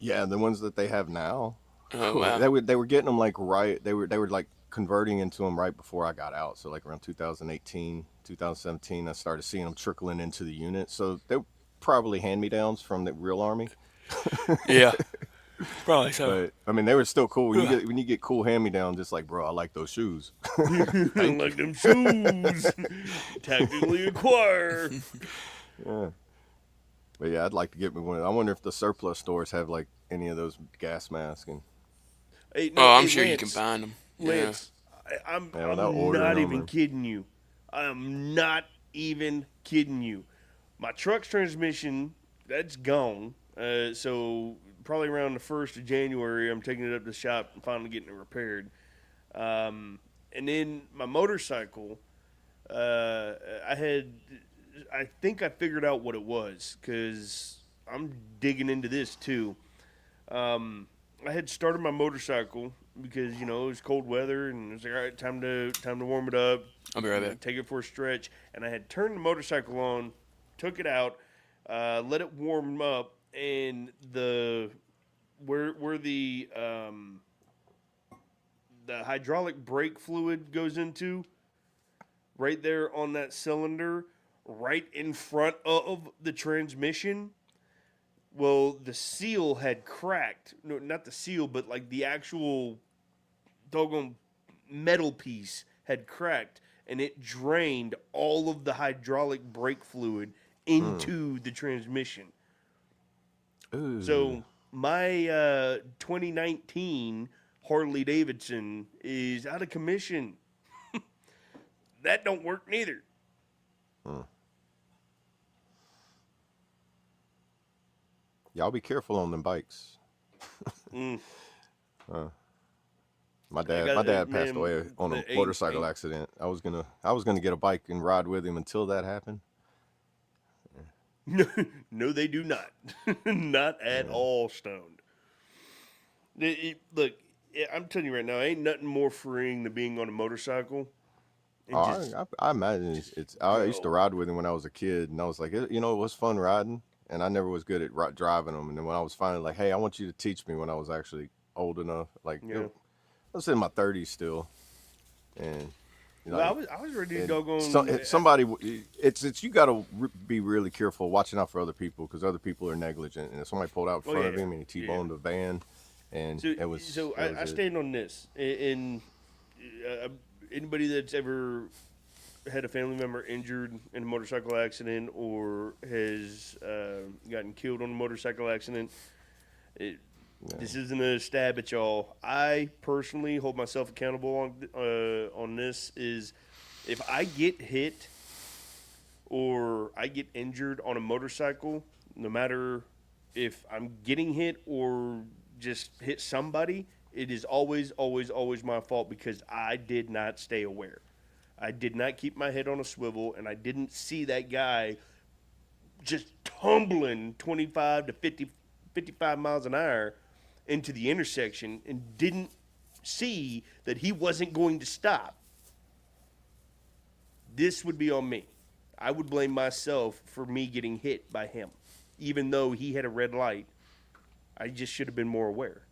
Yeah, the ones that they have now. Oh wow. They were getting them like right. They were like converting into them right before I got out. So like around 2018, 2017, I started seeing them trickling into the unit. So they're probably hand-me-downs from the real army. Yeah. Probably so. But I mean, they were still cool. When you get cool hand me down, just like, bro, I like those shoes. I like them shoes. Tactically acquire. Yeah. But yeah, I'd like to get me one. I wonder if the surplus stores have like any of those gas masks. And Hey, Oh, I'm hey, sure you Lance, can find them. Yeah. Lance, I'm without ordering not them even or- kidding you. I am not even kidding you. My truck's transmission, that's gone. So probably around the 1st of January, I'm taking it up to the shop and finally getting it repaired. And then my motorcycle, I think I figured out what it was because I'm digging into this too. I had started my motorcycle because it was cold weather and it was like, all right, time to warm it up. I'll be right back. Take it for a stretch, and I had turned the motorcycle on, took it out, let it warm up, and where the hydraulic brake fluid goes into, right there on that cylinder, right in front of the transmission. Well, the seal had cracked. No, not the seal, but like the actual doggone metal piece had cracked, and it drained all of the hydraulic brake fluid into the transmission. Ooh. So my 2019 Harley Davidson is out of commission. That don't work neither. Y'all be careful on them bikes. Mm. My got dad it, passed man, away on a the motorcycle eight. accident. I was gonna get a bike and ride with him until that happened. No, they do not. Not at all stoned. Look, I'm telling you right now, ain't nothing more freeing than being on a motorcycle. And just I imagine it's. I used to go. ride with him when I was a kid, and I was like, it was fun riding, and I never was good at driving them. And then when I was finally like, hey, I want you to teach me when I was actually old enough, like Yeah. I was in my 30s still, and Well, I was ready to doggone. somebody. It's you got to be really careful watching out for other people because other people are negligent, and if somebody pulled out in front of yeah. him and he T-boned the van, and So, it was. I stand on this. In anybody that's ever had a family member injured in a motorcycle accident or has gotten killed on a motorcycle accident, this isn't a stab at y'all. I personally hold myself accountable on this. Is if I get hit or I get injured on a motorcycle, no matter if I'm getting hit or just hit somebody, it is always, always, always my fault because I did not stay aware. I did not keep my head on a swivel, and I didn't see that guy just tumbling 25 to 50, 55 miles an hour into the intersection and didn't see that he wasn't going to stop. This would be on me. I would blame myself for me getting hit by him, even though he had a red light. I just should have been more aware.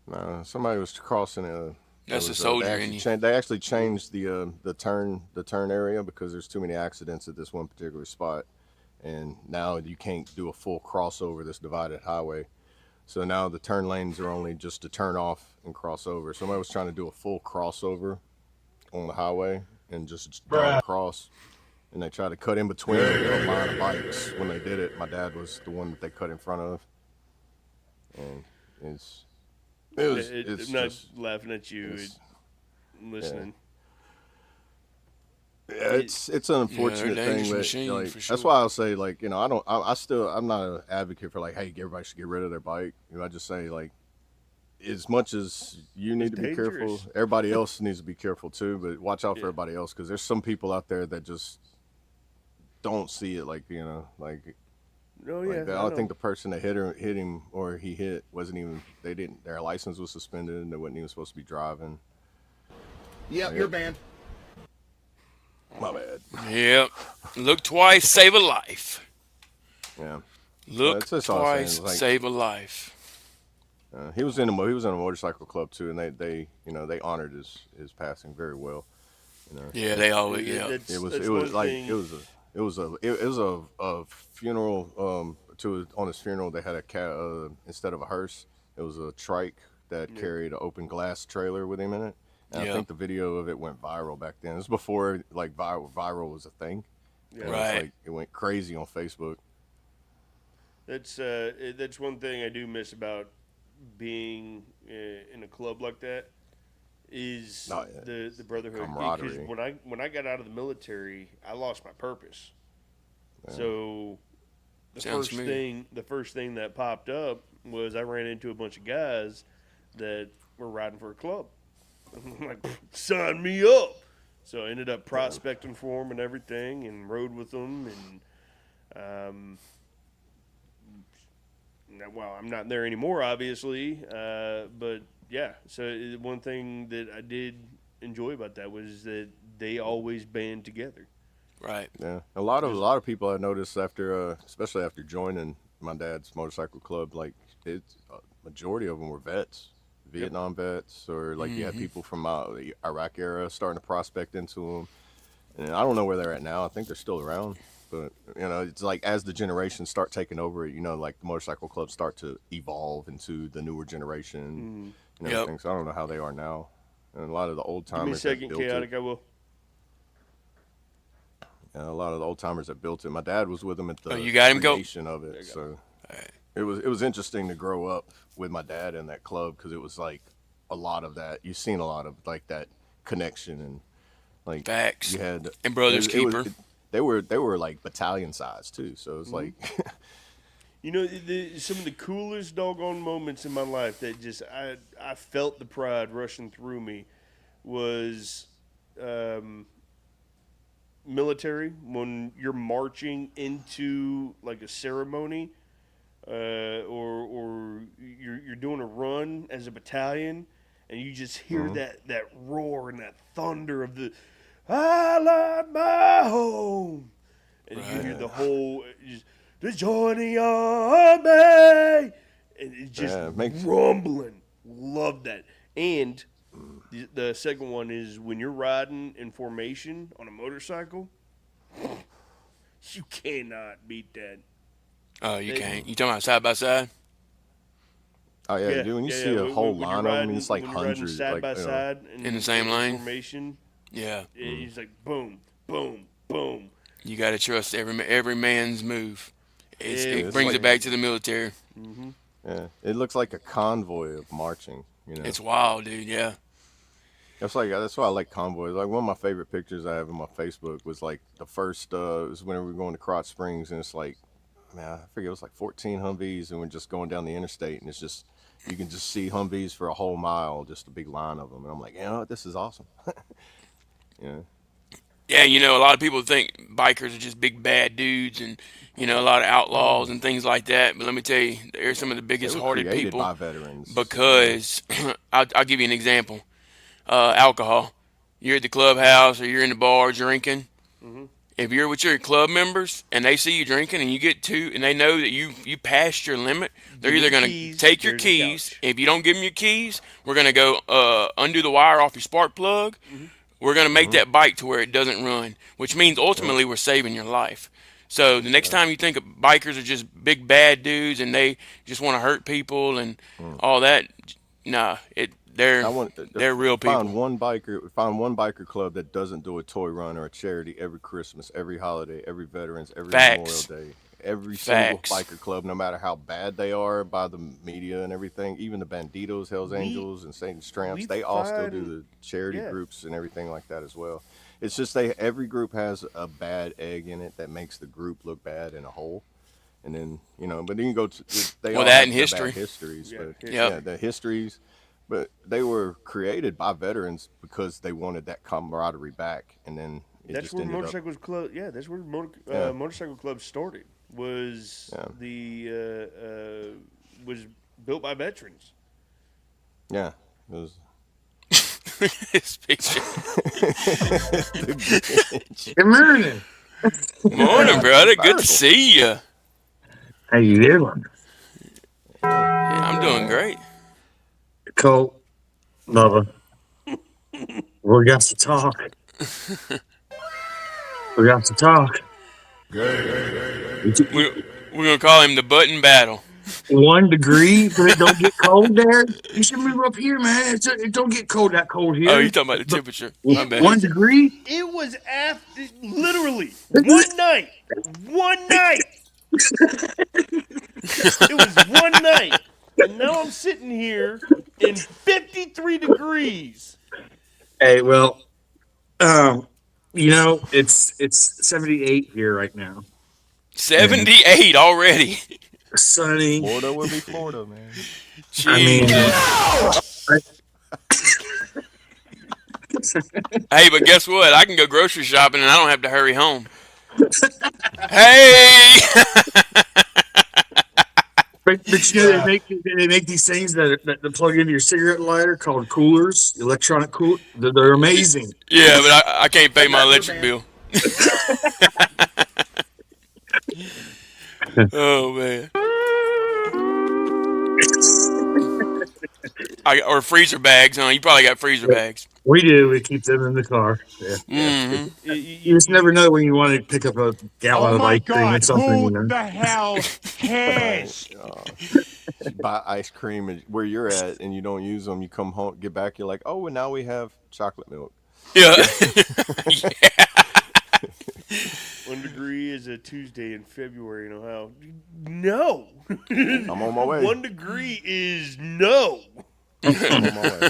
No, somebody was crossing a. That's a soldier they in actually, you. they actually changed the turn area because there's too many accidents at this one particular spot, and now you can't do a full crossover this divided highway. So now the turn lanes are only just to turn off and cross over. Somebody was trying to do a full crossover on the highway and just drive across, and they tried to cut in between a line of bikes. When they did it, my dad was the one that they cut in front of, and it's I'm not just laughing at you. I'm listening. yeah, it's an unfortunate they're thing dangerous that machines, like for sure. that's why I'll say like I'm not an advocate for like hey everybody should get rid of their bike. I just say like as much as you need It's to be careful, dangerous. everybody else needs to be careful too. But watch out for everybody else because there's some people out there that just don't see it like Oh like yeah, that. I I know. think the person that hit him or he hit wasn't even their license was suspended and they wasn't even supposed to be driving. Yep, you're banned. My bad. Yep. Look twice, save a life. Yeah. Look that's all I'm saying, twice, like- save a life. He was in a motorcycle club too, and they honored his passing very well. Yeah, they always, yeah. That's It was one like thing. it was a funeral on his funeral they had instead of a hearse it It was a trike that Yeah. carried an open glass trailer with him in it. And I Yeah. think the video of it went viral back then. It was before like viral was a thing. Yeah. And it was Right. like it went crazy on Facebook. That's one thing I do miss about being in a club like that is Oh, yeah. the brotherhood. Because Camaraderie. when I got out of the military, I lost my purpose. Yeah. So Sounds familiar. the first thing that popped up was I ran into a bunch of guys that were riding for a club. I'm like, sign me up. So I ended up prospecting for them and everything, and rode with them. And well, I'm not there anymore, obviously. But yeah, so one thing that I did enjoy about that was that they always band together. Right. Yeah, a lot of people I noticed after, especially after joining my dad's motorcycle club, like it's majority of them were vets, Vietnam vets, or like you had people from the Iraq era starting to prospect into them. And I don't know where they're at now. I think they're still around, but you know, it's like as the generations start taking over, you know, like the motorcycle clubs start to evolve into the newer generation and Yep. everything. So I don't know how they are now. And a lot of the old Give me a timers that second, built it. chaotic. I will. A lot of the old timers that built it. My dad was with them at the You got him, Go. creation of it, so it was interesting to grow up with my dad in that club because it was like a lot of that. You've seen a lot of like that connection and like Facts. you had And Brothers Keeper. They were like battalion size too, so it was like You know, some of the coolest doggone moments in my life that just I felt the pride rushing through me was military when you're marching into like a ceremony or you're doing a run as a battalion and you just hear that roar and that thunder of the I love my home and you hear the whole just, to join the army and it's just rumbling. Love that. And the second one is when you're riding in formation on a motorcycle, you cannot beat that. Oh, you can't. You talking about side by side? oh yeah, dude, when you see a whole When you're line of them, riding- and it's like when you're riding hundreds, side like by you know, side In the same lane? formation. Yeah. It's like boom, boom, boom. You got to trust every man's move. It it's brings like- it back to the military. yeah, it looks like a convoy of marching. You know, It's wild, dude. Yeah. that's why I like convoys. Like one of my favorite pictures I have on my Facebook was like the first was whenever we were going to Crotch Springs and it's like, man, I forget it was like 14 Humvees and we're just going down the interstate and it's just you can just see Humvees for a whole mile, just a big line of them. And I'm like, you know what, this is awesome. Yeah. Yeah, you know, a lot of people think bikers are just big bad dudes and, you know, a lot of outlaws and things like that. But let me tell you, they're some of the They biggest were hearted created people by veterans. because I'll give you an example. Alcohol. You're at the clubhouse or you're in the bar drinking. If you're with your club members and they see you drinking and you get two and they know that you passed your limit, they're either going to keys, take your there's a keys. couch. If you don't give them your keys, we're going to go undo the wire off your spark plug. We're going to make that bike to where it doesn't run, which means ultimately we're saving your life. So the next time you think of bikers are just big bad dudes and they just want to hurt people and all that, nah, they're real people. Find one biker club that doesn't do a toy run or a charity every Christmas, every holiday, every Veterans, every Facts. Memorial Day. Every single Facts. biker club, no matter how bad they are by the media and everything, even the Banditos, Hells Angels, and Satan's Tramps, we they all still find- do the charity yeah. groups and everything like that as well. It's just every group has a bad egg in it that makes the group look bad in a whole. And then, you know, but then you go to, they Well, all that have and their history. bad histories. Yeah, But history. Yep. yeah, the histories, but they were created by veterans because they wanted that camaraderie back. And then it That's just where ended up. motorcycles club. Yeah, that's where Yeah. motorcycle clubs started. Was was built by veterans. Yeah. It was, This picture. Good morning. Morning, brother. Good to see you. How you doing? Yeah, I'm doing great. Colt, Bubba. We got to talk. We're gonna call him the Button Battle. 1 degree, but it don't get cold there. You should move up here, man. It don't get that cold here. Oh, you talking about the temperature? My bad. 1 degree? It was after literally one night. One night. It was one night. And now I'm sitting here in 53 degrees. Hey, well, it's 78 here right now. 78 already. Sunny. Florida will be Florida, man. I mean, Hey, but guess what? I can go grocery shopping and I don't have to hurry home. Hey! but they make these things that plug into your cigarette lighter called coolers, electronic cool. They're amazing. Yeah, but I can't pay my electric bill. Oh, man. Or freezer bags, huh? You probably got freezer bags. We do. We keep them in the car. Yeah. Mm-hmm. You just never know when you want to pick up a gallon of ice cream or something. Who the hell cares? You buy ice cream where you're at and you don't use them. You come home, get back, you're like, oh, and now we have chocolate milk. Yeah. 1 degree is a Tuesday in February in Ohio. No. I'm on my way. 1 degree is no. I'm on my way.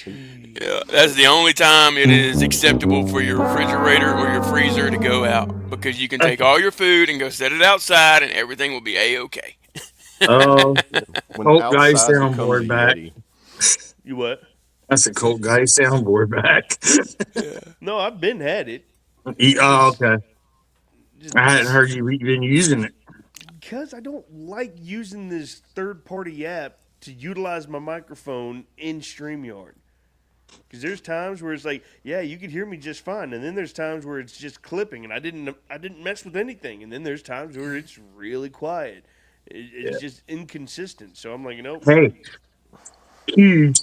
Yeah, that's the only time it is acceptable for your refrigerator or your freezer to go out, because you can take all your food and go set it outside and everything will be A-okay. Oh, When Colt Guy outside soundboard becomes a back. Yeti. You what? That's a Colt Guy soundboard back. No, I've been had it. Oh, okay. I hadn't heard you've been using it. Because I don't like using this third-party app to utilize my microphone in StreamYard. Because there's times where it's like, yeah, you can hear me just fine, and then there's times where it's just clipping, and I didn't mess with anything, and then there's times where it's really quiet. It's just inconsistent. So I'm like, Hey, huge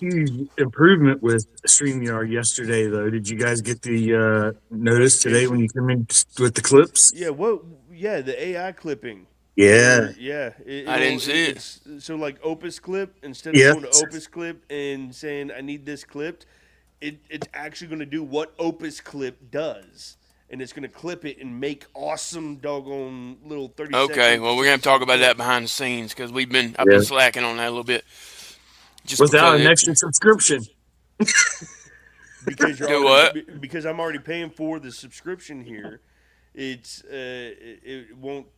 improvement with StreamYard yesterday, though. Did you guys get the notice today when you come in with the clips? Yeah, what? Yeah, the AI clipping. Yeah. Yeah. I didn't see it. So like Opus Clip, instead of going to Opus Clip and saying I need this clipped, it's actually going to do what Opus Clip does. And it's going to clip it and make awesome doggone little 30 Okay, well, we're going to talk about that behind the scenes, because I've been slacking on that a little bit. Just without an extra subscription. Because because I'm already paying for the subscription here. It won't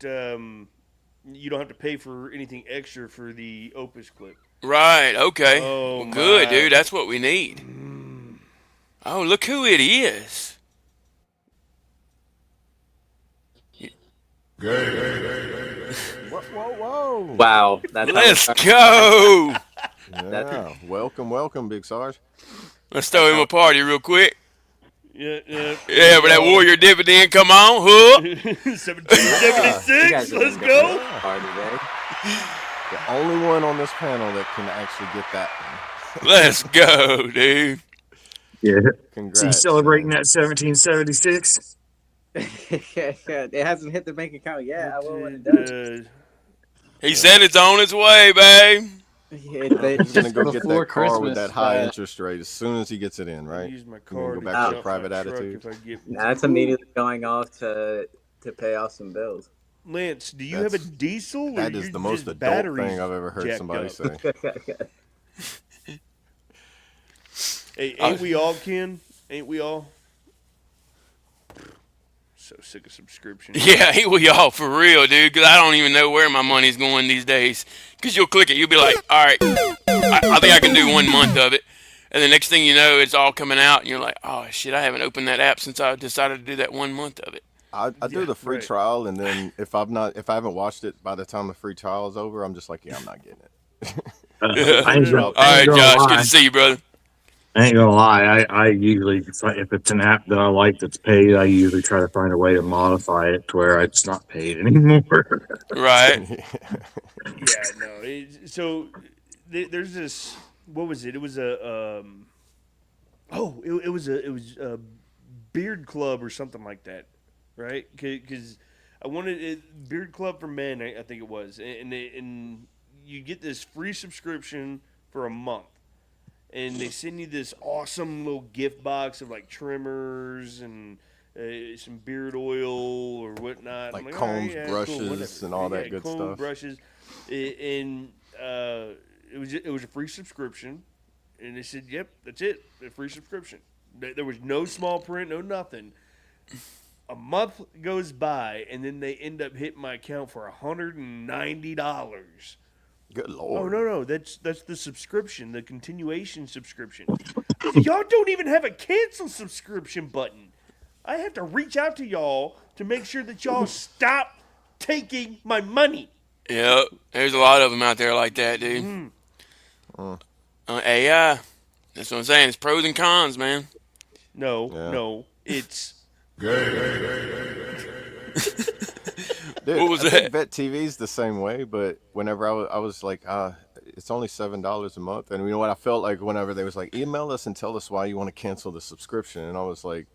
you don't have to pay for anything extra for the Opus Clip. Right, okay. Oh, well, good, my. dude. That's what we need. Oh, look who it is. Whoa. Wow. Let's go. Yeah. Welcome, Big Sarge. Let's throw him a party real quick. Yeah. Yeah, but that Warrior dividend, come on, huh? 1776, let's go. Party day. The only one on this panel that can actually get that one. Let's go, dude. Yeah. Congrats. So you celebrating that 1776? It hasn't hit the bank account yet. I will when it does. He said it's on its way, babe. He's gonna go get that car with that high interest rate as soon as he gets it in, right? Use my Go card back to to private attitude. That's immediately going off to pay off some bills. Lance, do you have a diesel? That is the most adult thing I've ever heard somebody say. Hey, ain't we all, Ken? Ain't we all? So sick of subscription. Yeah, ain't we all, for real, dude? Because I don't even know where my money's going these days. Because you'll click it, you'll be like, all right, I think I can do 1 month of it. And the next thing you know, it's all coming out, and you're like, oh, shit, I haven't opened that app since I decided to do that 1 month of it. I do the free trial, and then if I haven't watched it by the time the free trial is over, I'm just like, yeah, I'm not getting it. All right, Josh, good to see you, brother. I ain't gonna lie. I usually, if it's an app that I like that's paid, I usually try to find a way to modify it to where it's not paid anymore. Right. Yeah, no. So there's this. What was it? It was a. It was a Beard Club or something like that, right? Because I I wanted it, Beard Club for Men, I think it was, and you get this free subscription for a month, and they send you this awesome little gift box of like trimmers and some beard oil or whatnot. Like I'm combs, all right, brushes, cool, and all yeah, that good comb, stuff. brushes, and it was a free subscription, and they said, "Yep, that's it, a free subscription." There was no small print, no nothing. A month goes by, and then they end up hitting my account for $190. Good Oh lord. no, that's the subscription, the continuation subscription. Y'all don't even have a cancel subscription button. I have to reach out to y'all to make sure that y'all stop taking my money. Yep. There's a lot of them out there like that, dude. AI. That's what I'm saying. It's pros and cons, man. No, it's Dude, What was I that? think Vet TV's the same way, but whenever I was like, it's only $7 a month, and you know what I felt like whenever they was like, email us and tell us why you want to cancel the subscription, and I was like,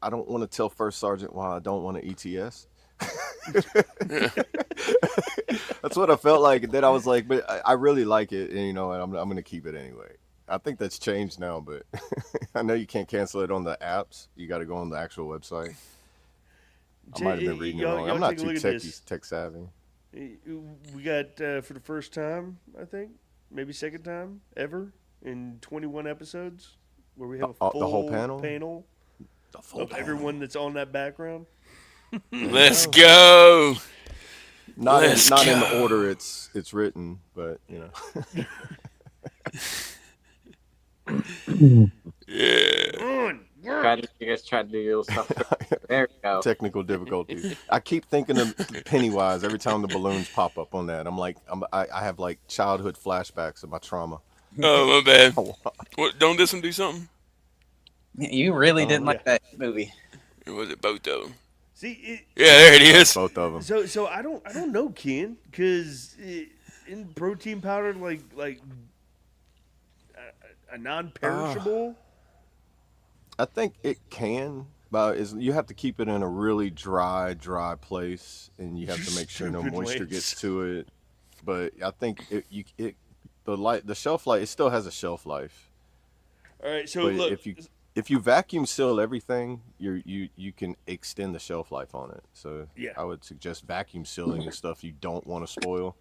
I don't want to tell First Sergeant why I don't want to ETS. That's what I felt like, and then I was like, but I really like it, and you know, and I'm gonna keep it anyway. I think that's changed now, but I know you can't cancel it on the apps. You got to go on the actual website. I might have been reading it wrong. I'm not too tech savvy. We got for the first time, I think, maybe second time ever in 21 episodes, where we have a full the whole panel of everyone that's on that background. Let's go. Not in the order it's written, but you know. Yeah. You guys tried to do your little stuff. There we go. Technical difficulties. I keep thinking of Pennywise every time the balloons pop up on that. I have like childhood flashbacks of my trauma. Oh, my bad. What, don't this one do something? You really didn't like that movie. Or was it both of them? See, Yeah, there it is. Both of them. so I don't know, Ken, because in protein powder like a non-perishable. I think it can, but you have to keep it in a really dry place, and you have to make sure no Stupid moisture Lance. gets to it. But I think the shelf life, it still has a shelf life. All right, so But look, if you vacuum seal everything, you can extend the shelf life on it. So Yeah. I would suggest vacuum sealing the stuff you don't want to spoil.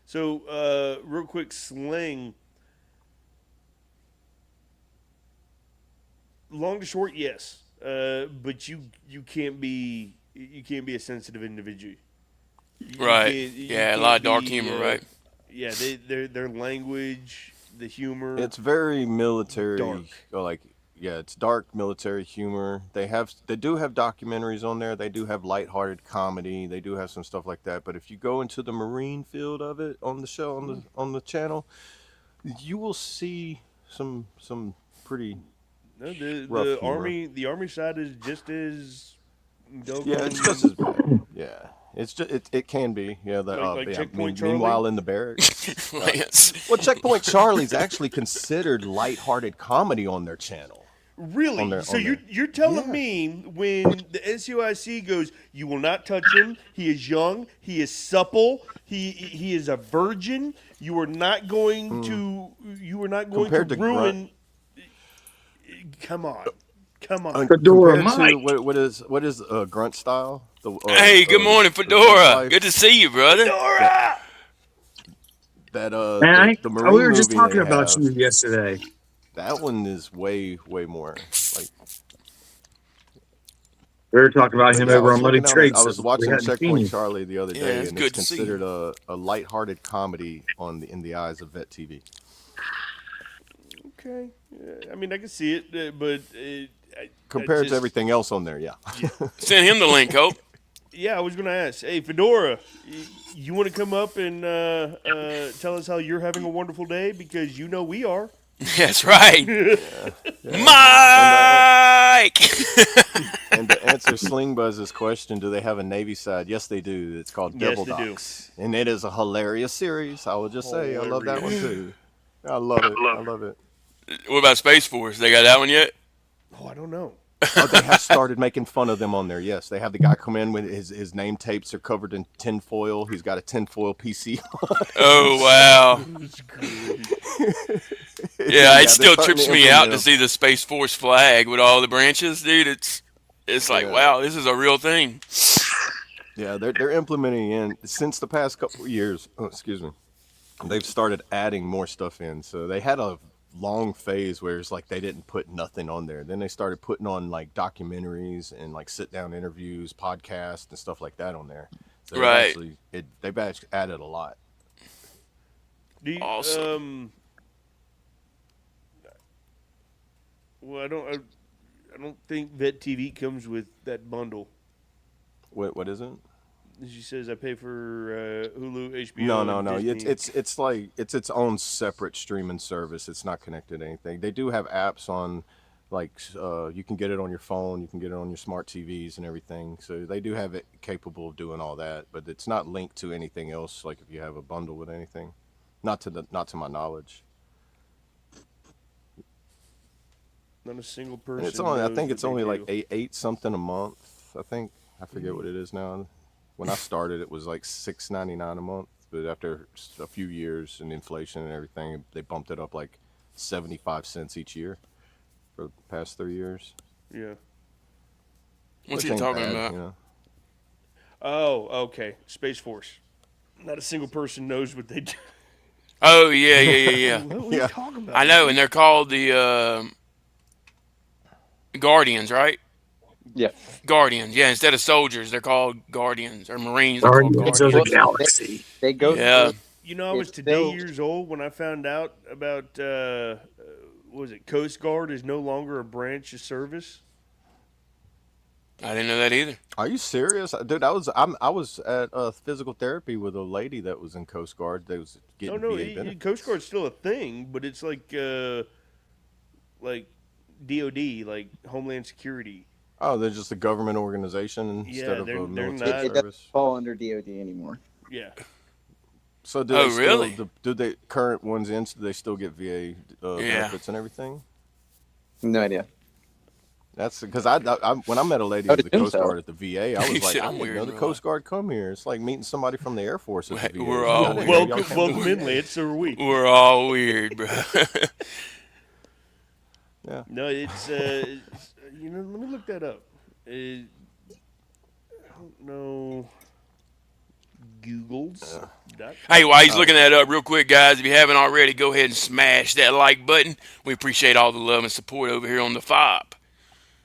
so real quick, Sling. Long to short, yes, but you can't be a sensitive individual. Right. You Yeah, a can't lot of dark be, humor, right? Yeah, their language, the humor. It's very military, Dark. it's dark military humor. They do have documentaries on there. They do have lighthearted comedy. They do have some stuff like that. But if you go into the Marine field of it on the show on the channel, you will see some pretty No, rough the humor. army side is just as Yeah, it's just as bad. Yeah, it's just it can be. Yeah, Like Checkpoint Charlie? meanwhile in the barracks. Lance. Well, Checkpoint Charlie's actually considered lighthearted comedy on their channel. Really? So you're telling me when the NCOIC goes, you will not touch him. He is young. He is supple. He is a virgin. You are not going to. You are not going Compared to to ruin. Come on. Fedora Compared to Mike. what is grunt style? Hey, good morning, the Fedora. life? Good to see you, brother. Dora! That Man, the we Marine were just movie talking they about have, you yesterday. that one is way more like. We were talking about him Yeah, I over was on Muddy looking at it. Trade. I was watching Checkpoint Charlie the other Yeah, day, it's and good it's to see considered a lighthearted comedy in the eyes of Vet TV. Okay. I mean, I can see it, but Compared to everything else on there, yeah. Send him the link, Hope. Yeah, I was going to ask. Hey, Fedora, you want to come up and tell us how you're having a wonderful day? Because you know we are. That's right. Mike! And to answer Sling Buzz's question, do they have a Navy side? Yes, they do. It's called Yes, Devil they do. Docs. And it is a hilarious series. I will just say, I love that one too. I love it. What about Space Force? They got that one yet? Oh, I don't know. Oh, they have started making fun of them on there. Yes, they have the guy come in with his name tapes are covered in tinfoil. He's got a tinfoil PC Oh wow. That's great. Yeah, it they're still starting trips to me out implement to them. see the Space Force flag with all the branches, dude. It's like, Yeah, wow, this is a real thing. yeah, they're implementing in since the past couple of years. Oh, excuse me. They've started adding more stuff in. So they had a long phase where it's like they didn't put nothing on there. Then they started putting on like documentaries and like sit down interviews, podcasts, and stuff like that on there. So Right. they've actually added a lot. Do you, Awesome. well, I don't think Vet TV comes with that bundle. What is it? She says I pay for Hulu, No, HBO, no, and no. Disney. It's like it's its own separate streaming service. It's not connected to anything. They do have apps on, like you can get it on your phone, you can get it on your smart TVs and everything. So they do have it capable of doing all that, but it's not linked to anything else. Like if you have a bundle with anything, not to my knowledge. Not a single And person. it's only I knows think what it's they only do. like eight something a month. I think I forget what it is now. When I started, it was like $6.99 a month. But after a few years and inflation and everything, they bumped it up like 75 cents each year for the past 3 years. Yeah. What's Which he ain't talking bad, about? you know. Oh, okay. Space Force. Not a single person knows what they do. Oh yeah, yeah, yeah, yeah. What are we Yeah. talking about? I know, and they're called the Guardians, right? Yeah. Guardians. Yeah, instead of soldiers, they're called Guardians, or Marines. They're called Guardians of the Well, Guardians. Galaxy. they go Yeah. through. You know, I was It's today still- years old when I found out about what was it? Coast Guard is no longer a branch of service. I didn't know that either. Are you serious, dude? I was at physical therapy with a lady that was in Coast Guard. That was No, getting no, VA benefits. Coast Guard's still a thing, but it's like DOD, like Homeland Security. Oh, they're just a government organization Yeah, instead of they're a military not- It doesn't service. fall under DOD anymore. Yeah. So do Oh, they really? still, do they current ones in? Do they still get VA benefits and everything? No idea. That's because I when I met a lady I at would the assume Coast so. Guard at the VA, I He was like, said, I "I'm didn't weird know in the real Coast Guard come here. It's like meeting somebody from the Air Force at the VA. We're It's like, all I didn't know y'all Welcome, came welcome to in, VA. Lance. So are we. We're all weird, bro. Yeah. No, it's you know. Let me look that up. I don't know. Google's. Hey, while he's looking that up real quick, guys, if you haven't already, go ahead and smash that like button. We appreciate all the love and support over here on the FOB.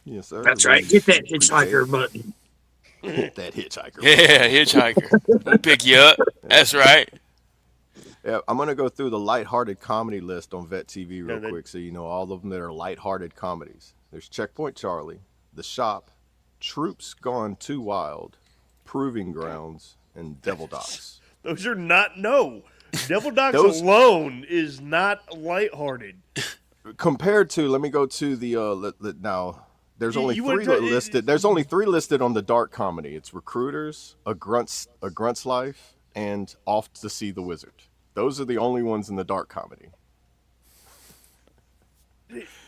Yes, sir. That's right. Hit that Appreciate hitchhiker it. button. Hit that hitchhiker. Yeah, hitchhiker. We'll pick you up. That's right. Yeah, I'm gonna go through the lighthearted comedy list on Vet TV real that- quick, so you know all of them that are lighthearted comedies. There's Checkpoint Charlie, The Shop, Troops Gone Too Wild, Proving Grounds, and Devil Docs. Those are not Devil Docs Those- alone is not lighthearted. Compared to, let me go to the now. There's only You went three to- listed. There's only three listed on the dark comedy. It's Recruiters, a Grunt's Life, and Off to See the Wizard. Those are the only ones in the dark comedy.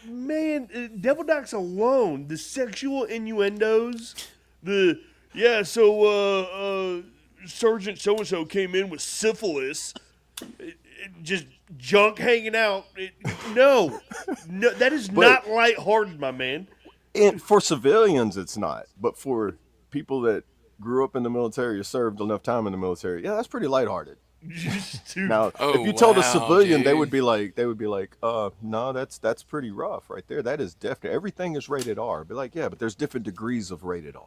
Man, Devil Docs alone, the sexual innuendos, Sergeant so-and-so came in with syphilis, just junk hanging out. No, that is not lighthearted, my man. And for civilians, it's not. But for people that grew up in the military or served enough time in the military, yeah, that's pretty lighthearted. Dude, Now, Oh, if you told a wow, civilian, they dude. would be like, no, that's pretty rough right there. That is definitely everything is rated R. Be like, yeah, but there's different degrees of rated R.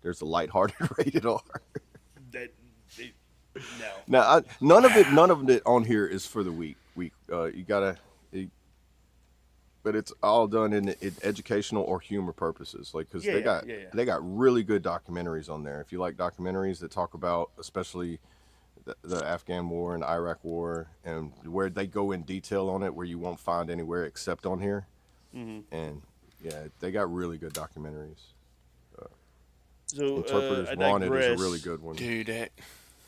There's a lighthearted rated R. no. Now, none of it on here is for the weak. You gotta, but it's all done in educational or humor purposes. Like, because they got really good documentaries on there. If you like documentaries that talk about, especially the Afghan War and Iraq War, and where they go in detail on it, where you won't find anywhere except on here. And yeah, they got really good documentaries. So Interpreters I Wanted is digress. a really good one. Dude, that.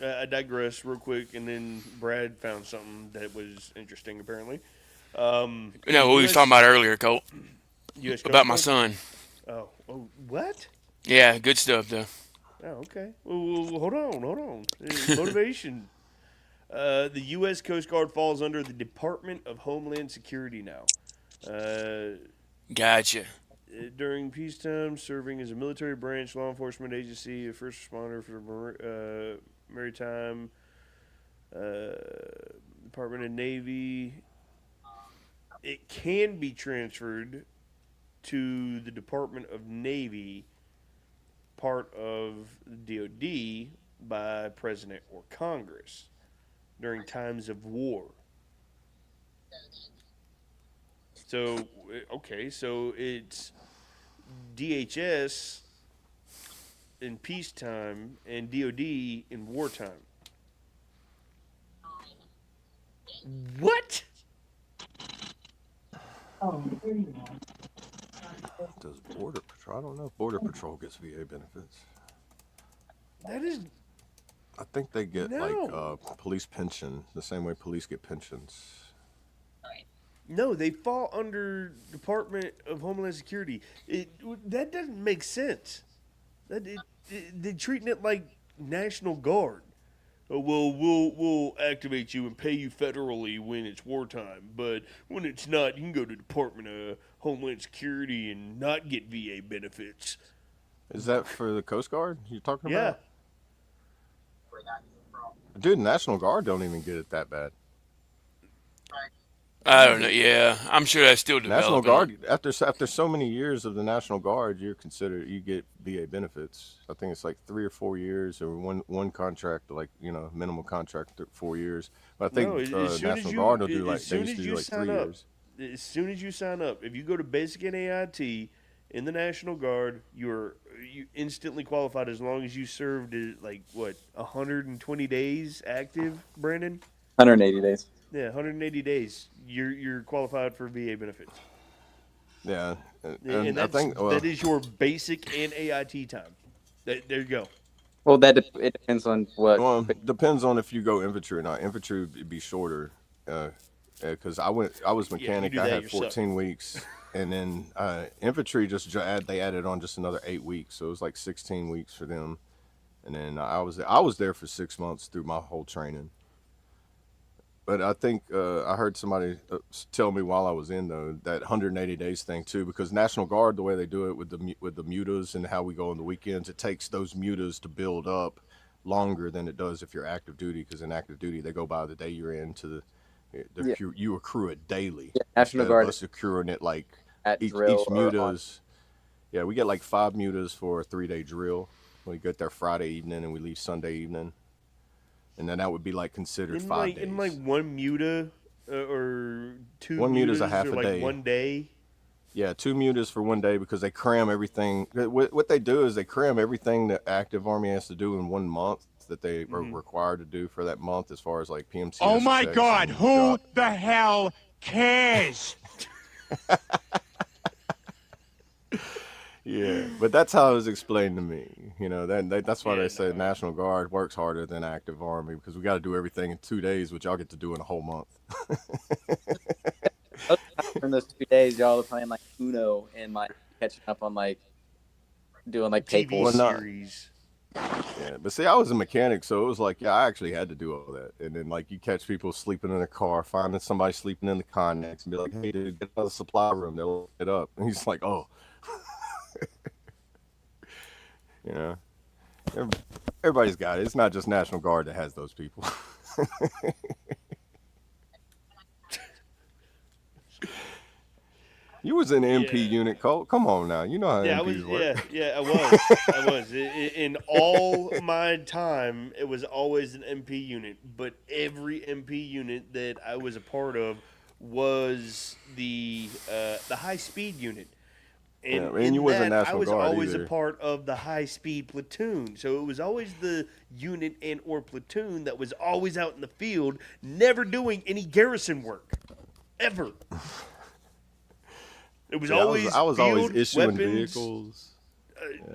I digress real quick, and then Brad found something that was interesting, apparently. No, what we was talking about earlier, Colt. US About my Coast son. Oh, what? Yeah, good stuff though. Oh, okay. Well, hold on. Motivation. The U.S. Coast Guard falls under the Department of Homeland Security now. Uh, Gotcha. During peacetime, serving as a military branch, law enforcement agency, a first responder for maritime, uh, Department of Navy. It can be transferred to the Department of Navy, part of the DoD, by President or Congress during times of war. So, okay, so it's DHS in peacetime and DoD in wartime. What? Does Border Patrol? I don't know if Border Patrol gets VA benefits. That is I think they get no. police pension, the same way police get pensions. No, they fall under Department of Homeland Security. That doesn't make sense. They're treating it like National Guard. Oh, well, we'll activate you and pay you federally when it's wartime, but when it's not, you can go to Department of Homeland Security and not get VA benefits. Is that for the Coast Guard you're talking Yeah. about? Dude, National Guard don't even get it that bad. I don't know. Yeah, I'm sure that's still National developing. Guard, after so many years of the National Guard, you get VA benefits. I think it's like 3 or 4 years, or one contract, like minimum contract 4 years. But I No, think as soon as National you Guard will do as they soon used as to do you like sign 3 up, years. as soon as you sign up, if you go to Basic and AIT in the National Guard, you instantly qualified as long as you served like what 120 days active, Brandon. 180 days. Yeah, 180 days. You're qualified for VA benefits, Yeah, and and I think that is your basic and AIT time. There you go. Well, it depends on what. depends on if you go infantry or not. Infantry would be shorter, because I was Yeah, you mechanic. do I that had yourself. 14 weeks, and then infantry they added on just another 8 weeks, so it was like 16 weeks for them. And then I was there for 6 months through my whole training. But I think I heard somebody tell me while I was in though that 180 days thing too, because National Guard, the way they do it with the mutas and how we go on the weekends, it takes those mutas to build up longer than it does if you're active duty. Because in active duty, they go by the day you're in to Yeah, you accrue it daily National instead of Guard us accruing it like at each drill or on. mutas. Yeah, we get like 5 mutas for a 3-day drill. We get there Friday evening and we leave Sunday evening, and then that would be like considered In 5 days. one muta or two One muta's a mutas half or a like day. 1 day. Yeah, 2 mutas for 1 day because they cram everything. What they do is they cram everything that active Army has to do in 1 month that they are required to do for that month, as far as like PMCS. Oh my checks God, and who the hell cares? Yeah, but that's how it was explained to me. That's why they say National Guard works harder than active Army, because we got to do everything in 2 days, which y'all get to do in a whole month. In those 2 days, y'all are playing like Uno and like catching up on like doing like TV paperwork. series. Yeah, but see, I was a mechanic, so it was like, yeah, I actually had to do all that. And then, like, you catch people sleeping in the car, finding somebody sleeping in the Connex, and be like, hey, dude, get out of the supply room. They'll look it up. And he's like, oh. Everybody's got it. It's not just National Guard that has those people. You was in MP unit, Colt. Come on now. You know how MPs work. I was. In all my time, it was always an MP unit. But every MP unit that I was a part of was the high speed unit. And you wasn't National I was Guard always either. a part of the high speed platoon. So it was always the unit and or platoon that was always out in the field, never doing any garrison work, ever. It was always I was field, always issuing weapons, vehicles.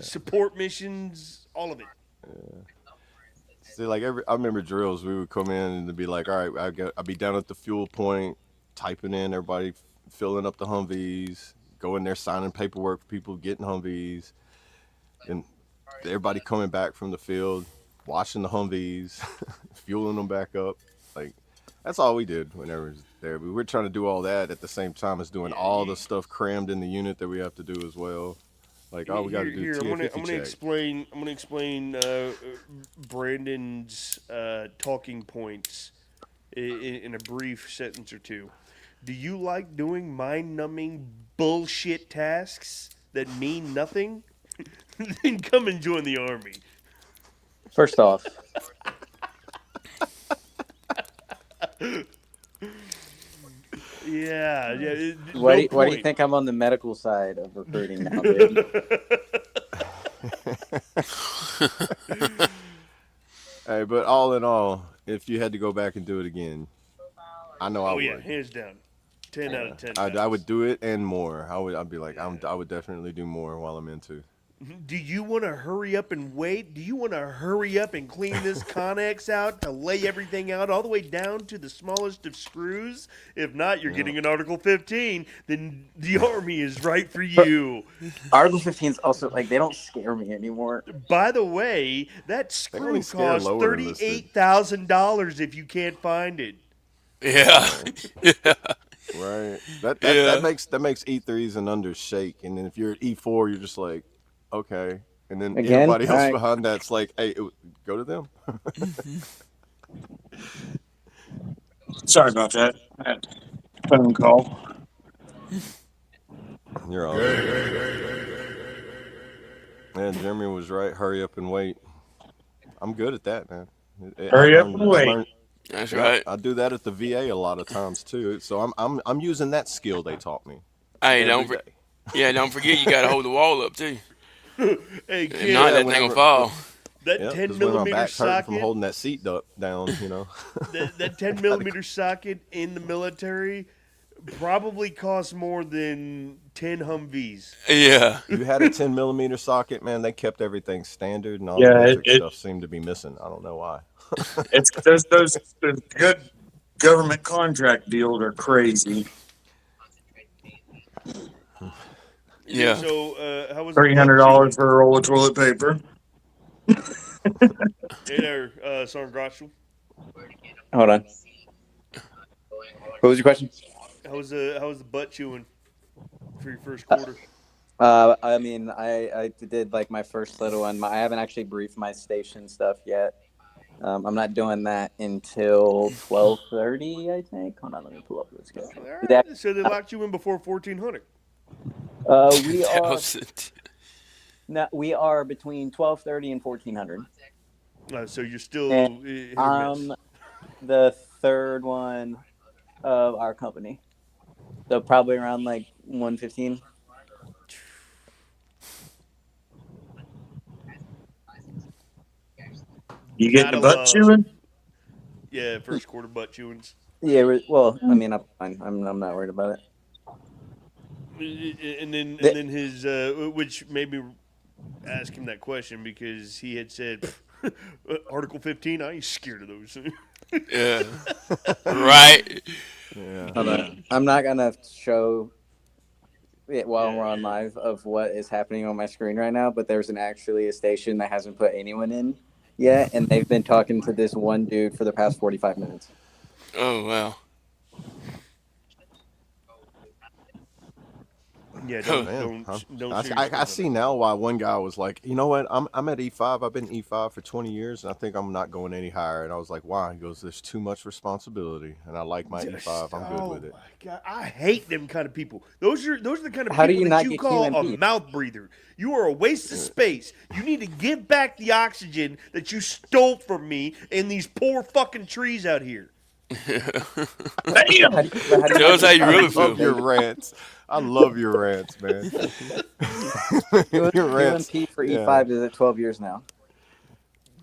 support missions, all of it. See, like I remember drills. We would come in and it'd be like, all right, I'd be down at the fuel point, typing in everybody, filling up the Humvees, go in there signing paperwork for people getting Humvees, and everybody coming back from the field, washing the Humvees, fueling them back up. Like that's all we did whenever we was there. But we're trying to do all that at the same time as doing all the stuff crammed in the unit that we have to do as well. Like all we got to do Here, TA I'm 50 gonna check. explain. I'm gonna explain Brandon's talking points in a brief sentence or two. Do you like doing mind-numbing bullshit tasks that mean nothing? Then come and join the army. First off, Yeah. why do you think I'm on the medical side of recruiting now, dude? Hey, but all in all, if you had to go back and do it again, I know I would. Yeah, hands down. 10 out of 10. I would do it and more. I'd be like, I would definitely do more while I'm into. Do you want to hurry up and wait? Do you want to hurry up and clean this Connex out to lay everything out all the way down to the smallest of screws? If not, you're getting an Article 15. Then the Army is right for you. Article 15's also, like, they don't scare me anymore. By the way, that They screw only costs scare lower enlisted. $38,000 if you can't find it. Yeah. Yeah. Right. That Yeah. makes E3s and under shake. And then if you're at E4, you're just like, okay. And then Again? everybody else Alright. behind that's like, hey, go to them. Sorry about that. That phone call. You're all right. Yeah, Jeremy was right. Hurry up and wait. I'm good at that, man. Hurry up and wait. That's right. I do that at the VA a lot of times too. So I'm using that skill they taught me. Hey, every don't day. don't forget you gotta hold the wall up too. Hey, If kid, not, that thing will fall. that Yeah, 10 because when my millimeter back's hurting from socket, holding that seat down, you know. that 10 millimeter socket in the military probably costs more than 10 Humvees. Yeah. You had a 10 millimeter socket, man. They kept everything standard, and all Yeah, the electric it- stuff seemed to be missing. I don't know why. It's those good government contract deals are crazy. So, Yeah. how was the $300 for a roll of toilet paper. Hey there, Sergeant Grotchel. Hold on. What was your question? How was the butt chewing for your first quarter? I mean, I did like my first little one. I haven't actually briefed my station stuff yet. I'm not doing that until 12:30, I think. Hold on, let me pull up the schedule. All right, so they locked you in before 1400. We are between 12:30 and 1400. So you're still And hit or miss. The third one of our company. So probably around like 1:15. You get the Gotta butt love- chewing? Yeah, first quarter butt chewings. Yeah, well, I mean, I'm fine. I'm not worried about it. And then his which made me ask him that question because he had said Article 15. I ain't scared of those. Yeah. Right. Yeah. Hold on. I'm not gonna show it while we're on live of what is happening on my screen right now, but there's actually a station that hasn't put anyone in yet, and they've been talking to this one dude for the past 45 minutes. Oh wow. Yeah, Man, don't I see now why one guy was like, you know what, I'm at E5. I've been E5 for 20 years, and I think I'm not going any higher. And I was like, why? He goes, there's too much responsibility, and I like my E5. I'm good with it. Oh my God, I hate them kind of people. Those are the kind of How do people you that not you get call a QMP? mouth breather. You are a waste of space. You need to give back the oxygen that you stole from me in these poor fucking trees out here. Damn! Tell us how you really I love feel. your rants. I love your rants, man. Your rants. QMP for yeah. E5 is at 12 years now.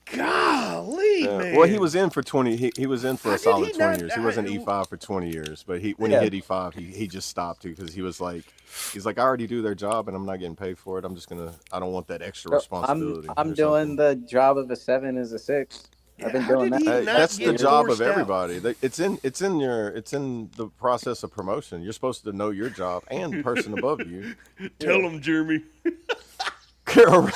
Golly, Yeah. man. Well, he was in for 20. He was in for How a did solid he 20 not years. He die? wasn't E5 for 20 years, but when he hit E5, he just stopped because he was like, he's like, I already do their job and I'm not getting paid for it. I don't want that extra responsibility. I'm or doing something. the job of a 7 as a 6. I've been How doing did that. he Hey, not that's the get job of forced out? everybody. It's in the process of promotion. You're supposed to know your job and the person above you. Tell him, Jeremy. Carol,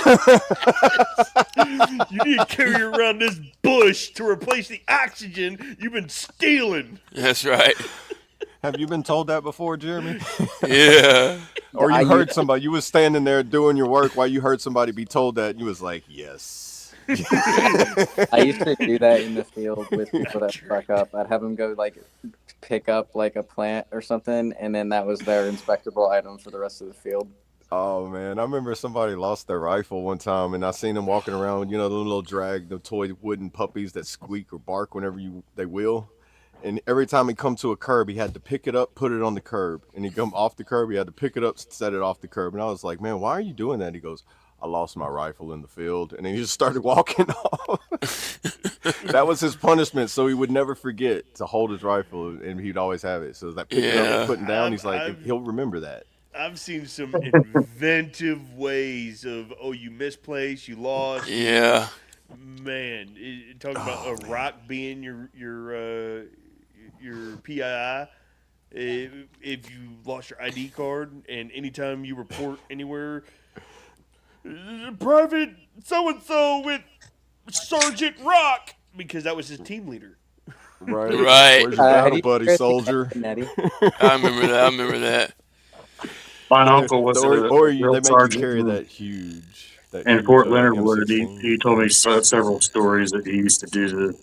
You need to carry around this bush to replace the oxygen you've been stealing. That's right. have you been told that before, Jeremy? Yeah. Or I you use heard somebody, you was standing there doing your work while you heard somebody be told that, and you was like, yes. I used to do that in the field with people that fuck up. I'd have them go like pick up like a plant or something, and then that was their inspectable item for the rest of the field. Oh man, I remember somebody lost their rifle one time, and I seen them walking around, the little the toy wooden puppies that squeak or bark whenever they will. And every time he come to a curb, he had to pick it up, put it on the curb, and he come off the curb, he had to pick it up, set it off the curb. And I was like, man, why are you doing that? He goes, I lost my rifle in the field, and then he just started walking off. That was his punishment, so he would never forget to hold his rifle, and he'd always have it. So that picking up Yeah. and putting down, he's like, I've- he'll remember that. I've seen some inventive ways of, you misplaced, you lost. Yeah. Man, talking about a rock being your PII. If you lost your ID card, and anytime you report anywhere, Private so and so with Sergeant Rock, because that was his team leader. Right. Right. Where's your Have battle you buddy, guys seen soldier? Nettie? I remember that. My uncle was Or a they drill make you sergeant carry in that in huge Fort Leonard Wood. M16. He told me several stories that he used to do to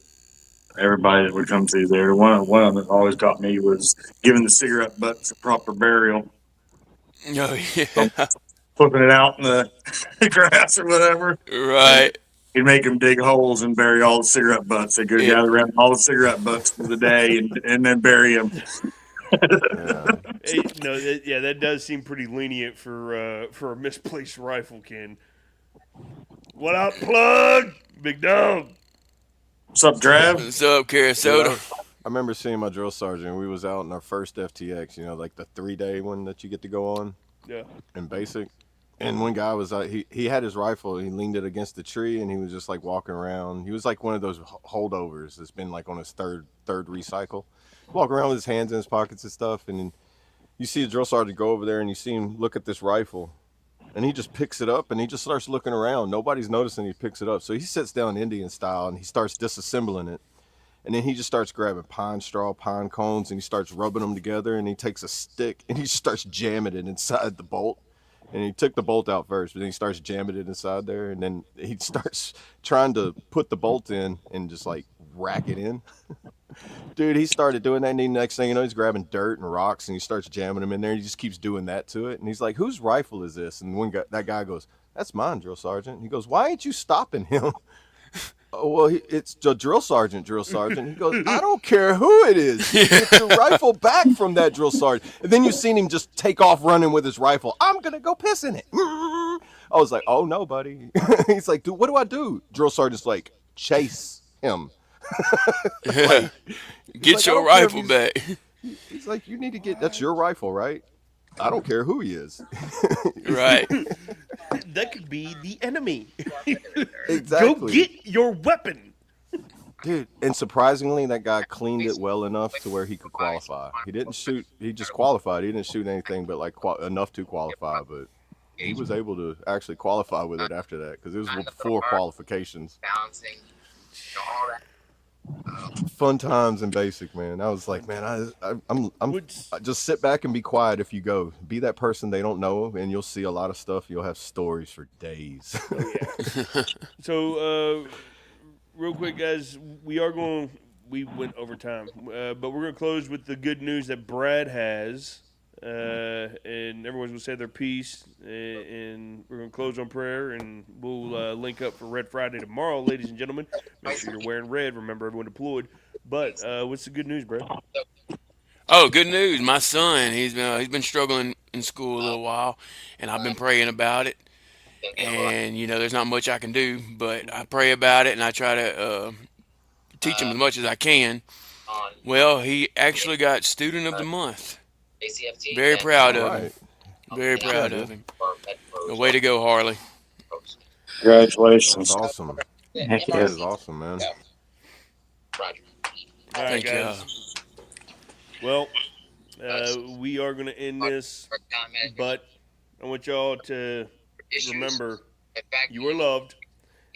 everybody that would come through there. One of them that always got me was giving the cigarette butts a proper burial, Oh yeah. flipping it out in the grass or whatever. Right. He'd make them dig holes and bury all the cigarette butts. They'd go Yeah. gather around all the cigarette butts for the day and then bury them. Yeah. That does seem pretty lenient for a misplaced rifle, Ken. What up, plug? Big dog. What's up, Trav? What's up, Dude, Carasota? I remember seeing my drill sergeant. We was out in our first FTX, like the 3-day one that you get to go on Yeah. in basic. And one guy was he had his rifle. He leaned it against the tree, and he was just like walking around. He was like one of those holdovers that's been like on his third recycle. Walking around with his hands in his pockets and stuff, and then you see a drill sergeant go over there, and you see him look at this rifle, and he just picks it up, and he just starts looking around. Nobody's noticing he picks it up, so he sits down Indian style, and he starts disassembling it, and then he just starts grabbing pine straw, pine cones, and he starts rubbing them together, and he takes a stick, and he just starts jamming it inside the bolt. And he took the bolt out first, but then he starts jamming it inside there, and then he starts trying to put the bolt in and just like rack it in. Dude, he started doing that, and the next thing you know, he's grabbing dirt and rocks, and he starts jamming them in there, and he just keeps doing that to it. And he's like, whose rifle is this? And that guy goes, that's mine, drill sergeant. He goes, why ain't you stopping him? Oh, well, it's the drill sergeant. He goes, I don't care who it is. Get your rifle back from that drill sergeant. And then you seen him just take off running with his rifle. I'm going to go piss in it. I was like, oh, no, buddy. He's like, dude, what do I do? Drill sergeant's like, chase him. Get like, your rifle back. He's like, you need to that's your rifle, right? I don't care who he is. Right. That could be the enemy. Exactly. Go get your weapon. Dude, and surprisingly, that guy cleaned it well enough to where he could qualify. He didn't shoot. He just qualified. He didn't shoot anything but like enough to qualify. But he was able to actually qualify with it after that because it was 4 qualifications. Fun times in basic, man. I was like, man, I just sit back and be quiet if you go. Be that person they don't know, and you'll see a lot of stuff. You'll have stories for days. So, real quick, guys, we went over time, but we're going to close with the good news that Brad has, and everyone's going to say their piece, and we're going to close on prayer, and we'll link up for Red Friday tomorrow, ladies and gentlemen. Make sure you're wearing red. Remember, everyone deployed. But what's the good news, Brad? Oh, good news! My son, he's been struggling in school a little while, and I've been praying about it. And there's not much I can do, but I pray about it, and I try to teach him as much as I can. Well, he actually got Student of the Month. Very proud of him. Very proud of him. Way to go, Harley. Congratulations. That's awesome. Heck That yes. is awesome, man. Roger. All right, Thank guys. Well, we are going to end this, but I want y'all to remember you are loved.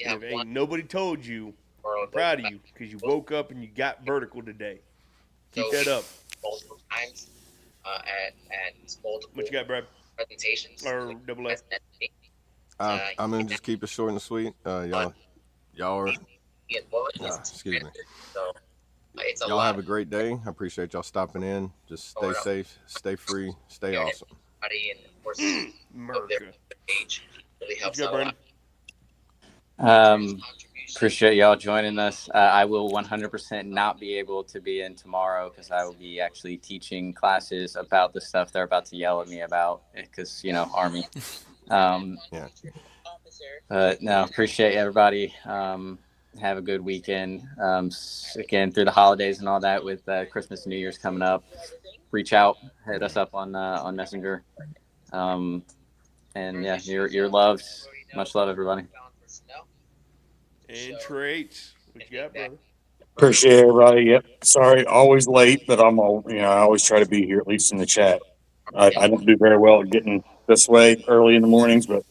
And if ain't nobody told you, I'm proud of you because you woke up and you got vertical today. Keep that up. Multiple times at multiple What you got, Brad? presentations. Or double A? I'm gonna just keep it short and sweet. Y'all are. Excuse me. So it's a Y'all lot. have a great day. I appreciate y'all stopping in. Just stay safe, stay free, stay awesome. And of course, America. age really helps What you got, out a lot. Appreciate y'all joining us. I will 100% not be able to be in tomorrow because I will be actually teaching classes about the stuff they're about to yell at me about because, Army. Yeah. But no, appreciate everybody. Have a good weekend. Again, through the holidays and all that with Christmas and New Year's coming up, reach out, hit us up on Messenger. And yeah, you're loved. Much love, everybody. And traits. What you got, brother? Appreciate everybody. Yep. Sorry, always late, but I'm all, I always try to be here, at least in the chat. I don't do very well at getting this way early in the mornings, but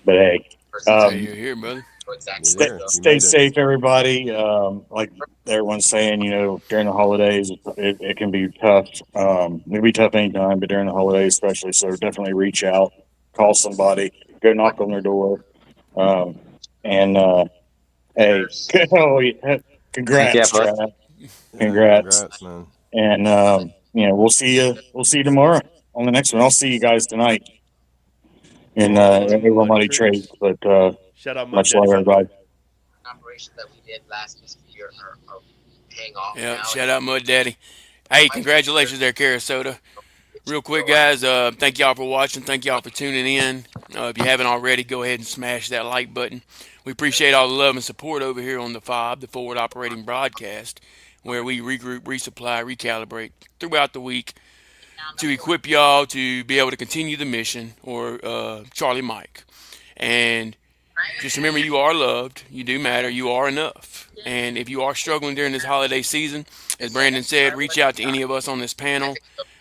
hey. Hey, you're here, brother. Stay safe, everybody. Like everyone's saying, during the holidays, it can be tough. It can be tough anytime, but during the holidays especially. So definitely reach out, call somebody, go knock on their door. Hey, congrats, Chad. Congrats, man. And we'll see you tomorrow on the next one. I'll see you guys tonight in Money Trade. But shout out much love, everybody. Operations that we did last year are paying off. Yeah, shout out Mud Daddy. Hey, congratulations there, Carasota. Real quick, guys, thank y'all for watching. Thank y'all for tuning in. If you haven't already, go ahead and smash that like button. We appreciate all the love and support over here on the F.O.B, the Forward Operating Broadcast, where we regroup, resupply, recalibrate throughout the week to equip y'all to be able to continue the mission, or Charlie Mike. And just remember, you are loved. You do matter. You are enough. And if you are struggling during this holiday season, as Brandon said, reach out to any of us on this panel.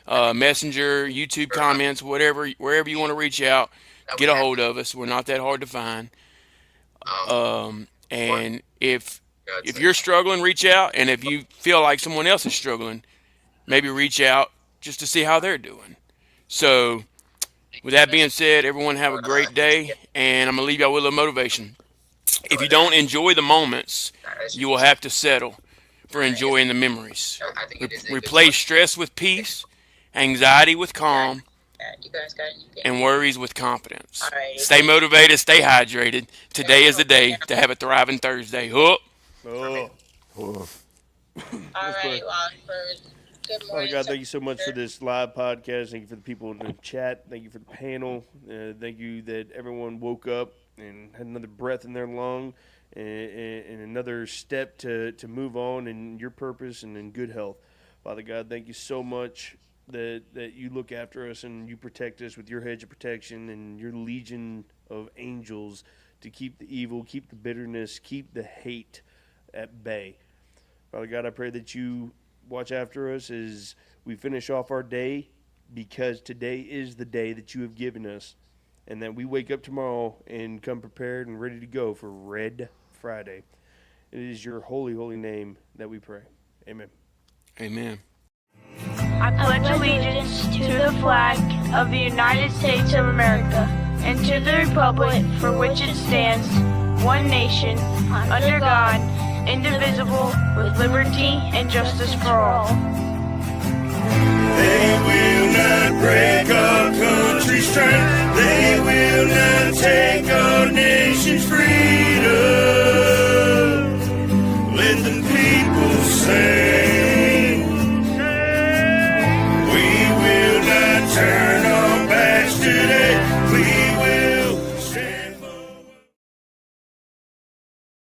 Messenger, YouTube comments, wherever you want to reach out, get a hold of us. We're not that hard to find. And if you're struggling, reach out. And if you feel like someone else is struggling, maybe reach out just to see how they're doing. So, with that being said, everyone have a great day. And I'm going to leave y'all with a little motivation. If you don't enjoy the moments, you will have to settle for enjoying the memories. Replace stress with peace, anxiety with calm, and worries with confidence. Stay motivated, stay hydrated. Today is the day to have a thriving Thursday. Hook. Oh. Oh. All right, well, good Father morning. God, thank you so much for this live podcast. Thank you for the people in the chat. Thank you for the panel. Thank you that everyone woke up and had another breath in their lung and another step to move on in your purpose and in good health. Father God, thank you so much that you look after us and you protect us with your hedge of protection and your legion of angels to keep the evil, keep the bitterness, keep the hate at bay. Father God, I pray that you watch after us as we finish off our day, because today is the day that you have given us, and that we wake up tomorrow and come prepared and ready to go for Red Friday. It is your holy, holy name that we pray. Amen. Amen. I pledge allegiance to the flag of the United States of America and to the republic for which it stands, one nation, under God, indivisible, with liberty and justice for all.